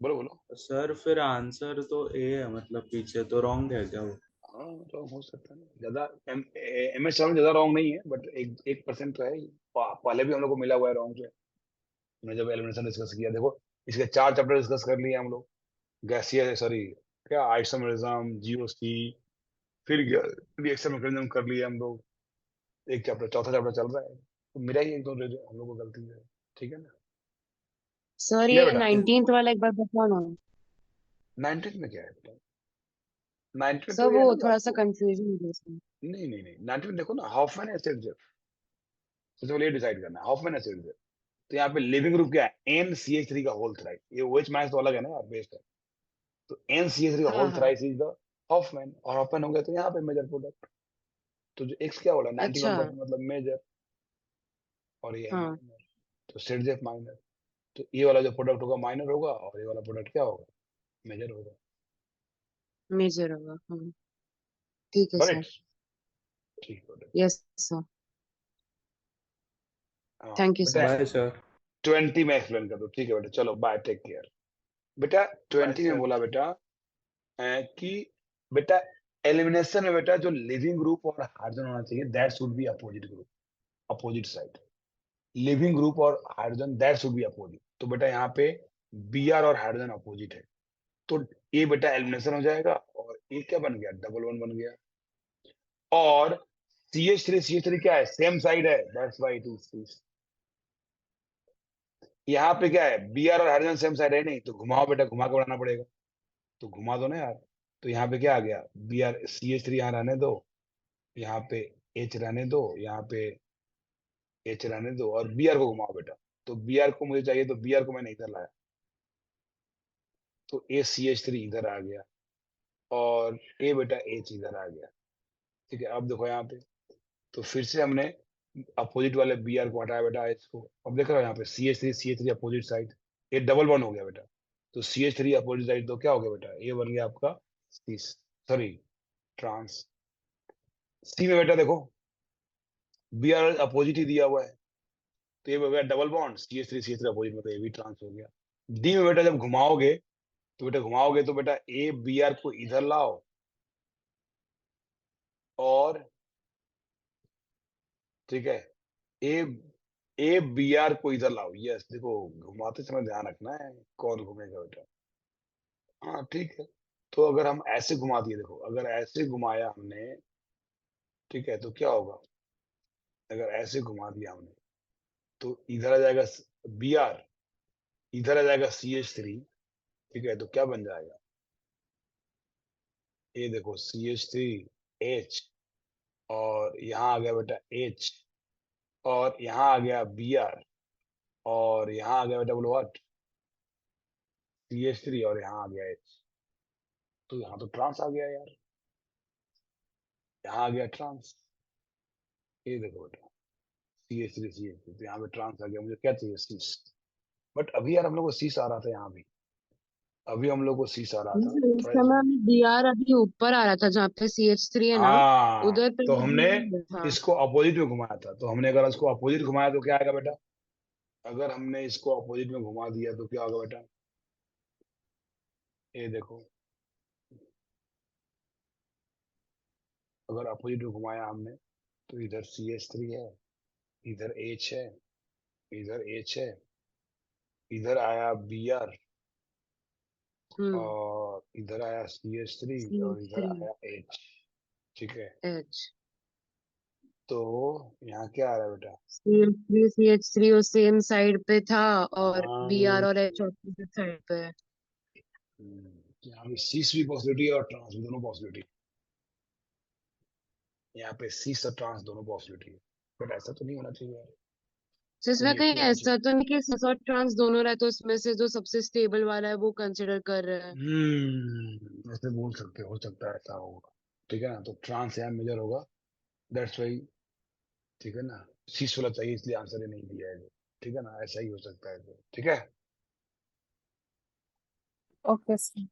बोलो बोलो। सर फिर आंसर तो ए है, मतलब पीछे तो रॉन्ग है क्या वो? हाँ तो हो सकता है ना, ज्यादा MS में ज्यादा रॉन्ग नहीं है, बट 1% तो है ही। पहले भी हम लोग को मिला हुआ है रॉन्ग, जो हमने जब एलिमिनेशन डिस्कस किया, देखो इसके 4 चैप्टर डिस्कस कर लिए हम लोग, गैसियस, सॉरी क्या, आइसोमेरिज्म, GOC, फिर रिएक्शन मैकेनिज्म कर लिए हम लोग, एक चैप्टर, चौथा चैप्टर चल रहा है, तो मेरा ही एक दो हम लोग को गलती है, ठीक है ना। सर क्लियर ये बेटा, 19th वाला एक बार बताओ ना। 19 में क्या है बेटा, 19 में सर तो ये वो है ना जो थोड़ा सा आपको, कंफ्यूजन हो गया इसमें। नहीं नहीं नहीं, 19 में देखो ना, हॉफमैन है सबसे पहले ये डिसाइड करना है, हॉफमैन है। तो यहाँ पे लिविंग ग्रुप क्या है, NCH3 का होल थ्राइस, ये OH माइनस तो अलग है ना यार, बेस्ड है, तो NCH3 का हाँ होल हाँ थ्राइस इज द हॉफमैन, और हॉफमैन हो गया तो यहाँ पे मेजर प्रोडक्ट, तो जो X क्या बोला, अच्छा 91% मतलब मेजर, और ये है हाँ माइनर, तो ZF माइनर, तो ये वाला जो प्रोडक्ट होगा माइनर होगा, और ये वाला प्रोडक्ट क्या होगा, मेजर होगा। मेजर होगा हाँ। ठीक है सर। करेक्ट, ठीक है बेटा। Yes sir. हाँ थैंक यू बेटा, सर। Bye sir. 20 में एक्सप्लेन कर दो, ठीक है बेटा, चलो बाय, टेक केयर। बेटा बाय 20 में सर। बोला बेटा कि बेटा एलिमिनेशन में बेटा जो लिविंग ग्रुप और हाइड्रोजन होना चाहिए, that should be opposite group, opposite side, leaving group और hydrogen that should be opposite, तो बेटा यहाँ पे Br और हाइड्रोजन अपोजिट है, तो ये बेटा एलिमिनेशन हो जाएगा, और ये क्या बन गया, डबल वन बन गया, और CH3 क्या है, सेम साइड है, दैट्स व्हाई इट इज, यहाँ पे क्या है, Br और हाइड्रोजन सेम साइड है नहीं, तो घुमाओ बेटा, घुमा के बढ़ाना पड़ेगा, तो घुमा दो ना यार, तो यहाँ पे क्या आ गया, Br CH3 यहाँ रहने दो, यहाँ पे H रहने दो, यहाँ पे H रहने दो, और Br को घुमाओ बेटा, तो Br को मुझे चाहिए, तो Br को मैंने इधर लाया, तो ACH3 इधर आ गया, और A बेटा H इधर आ गया, ठीक है। अब देखो यहाँ पे, तो फिर से हमने अपोजिट वाले Br को हटाया बेटा, H को, अब देख रहे हो यहाँ पे CH3 अपोजिट साइड, ये डबल बॉन्ड हो गया बेटा, तो CH3 अपोजिट साइड, तो क्या हो गया बेटा, ये बन गया आपका सॉरी ट्रांस। C में बेटा देखो Br अपोजिट ही दिया हुआ है, तो ये हो गया डबल बॉन्ड, CH3 अपोजिट में, तो ये भी ट्रांस हो गया। D में बेटा जब घुमाओगे, तो बेटा A Br को इधर लाओ, और ठीक है, ए Br को इधर लाओ, यस, देखो घुमाते समय ध्यान रखना है कौन घूमेगा बेटा, हाँ ठीक है। तो अगर हम ऐसे घुमा दिए, देखो अगर ऐसे घुमाया हमने, ठीक है, तो क्या होगा, अगर ऐसे घुमा दिया हमने, तो इधर आ जाएगा Br, इधर आ जाएगा CH3, ठीक है, तो क्या बन जाएगा, ये देखो CH3H, और यहाँ आ गया बेटा H, और यहाँ आ गया Br, और यहाँ आ गया बेटा, बोलो व्हाट, CH3, और यहाँ आ गया H, तो यहाँ तो ट्रांस आ गया यार, यहाँ आ गया ट्रांस, ये देखो बेटा CH3 तो यहाँ पे ट्रांस आ गया, मुझे क्या चाहिए, सीस, बट अभी यार हम लोग को सीस आ रहा था, यहाँ भी अभी हम लोग को सीस आ रहा था इस थोड़ा समय हमें BR अभी ऊपर आ रहा था जहाँ पे CH3 है ना, हाँ, उधर पे तो हमने BR था। इसको अपोजिट में घुमाया था, तो हमने अगर इसको अपोजिट घुमाया तो क्या आएगा बेटा, अगर हमने इसको अपोजिट में घुमा दिया तो क्या होगा बेटा, ये देखो, अगर अपोजिट में घुमाया हमने, तो इधर CH3 है, इधर H है, इधर H है, इधर आया Br, हम्म। और इधर आया CH3, और इधर CH3 आया H, ठीक है, H तो यहाँ क्या आ रहा है बेटा, CH3 वो सेम साइड पे था और BR हाँ, और H ऑपोजिट साइड पे है। यहाँ पे सीस भी पॉसिबिलिटी है और ट्रांस भी, दोनों पॉसिबिलिटी, यहाँ पे सीस और ट्रांस दोनों पॉसिबिलिटी है, बट ऐसा तो नहीं होना चाहिए यार, तो इसमें कोई एक कहीं ही होना ऐसा चाहिए। तो नहीं कि सिस और ट्रांस दोनों रहे तो उसमें से जो सबसे स्टेबल वाला है वो कंसिडर कर रहे हैं। ऐसे बोल सकते हो सकता है ऐसा होगा, ठीक है ना, तो ट्रांस यहाँ मेजर होगा, दैट्स वाई, ठीक है ना, शीश वाला चाहिए इसलिए आंसर ही नहीं दिया है। ठीक है ना, ऐसा ही हो सकता है। ठीक है, ओके सर,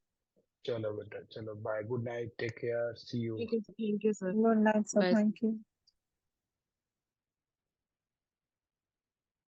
चलो बेटा, चलो bye, good night, take care, see you. ठीक है, thank you sir. Good night sir, bye. Thank you.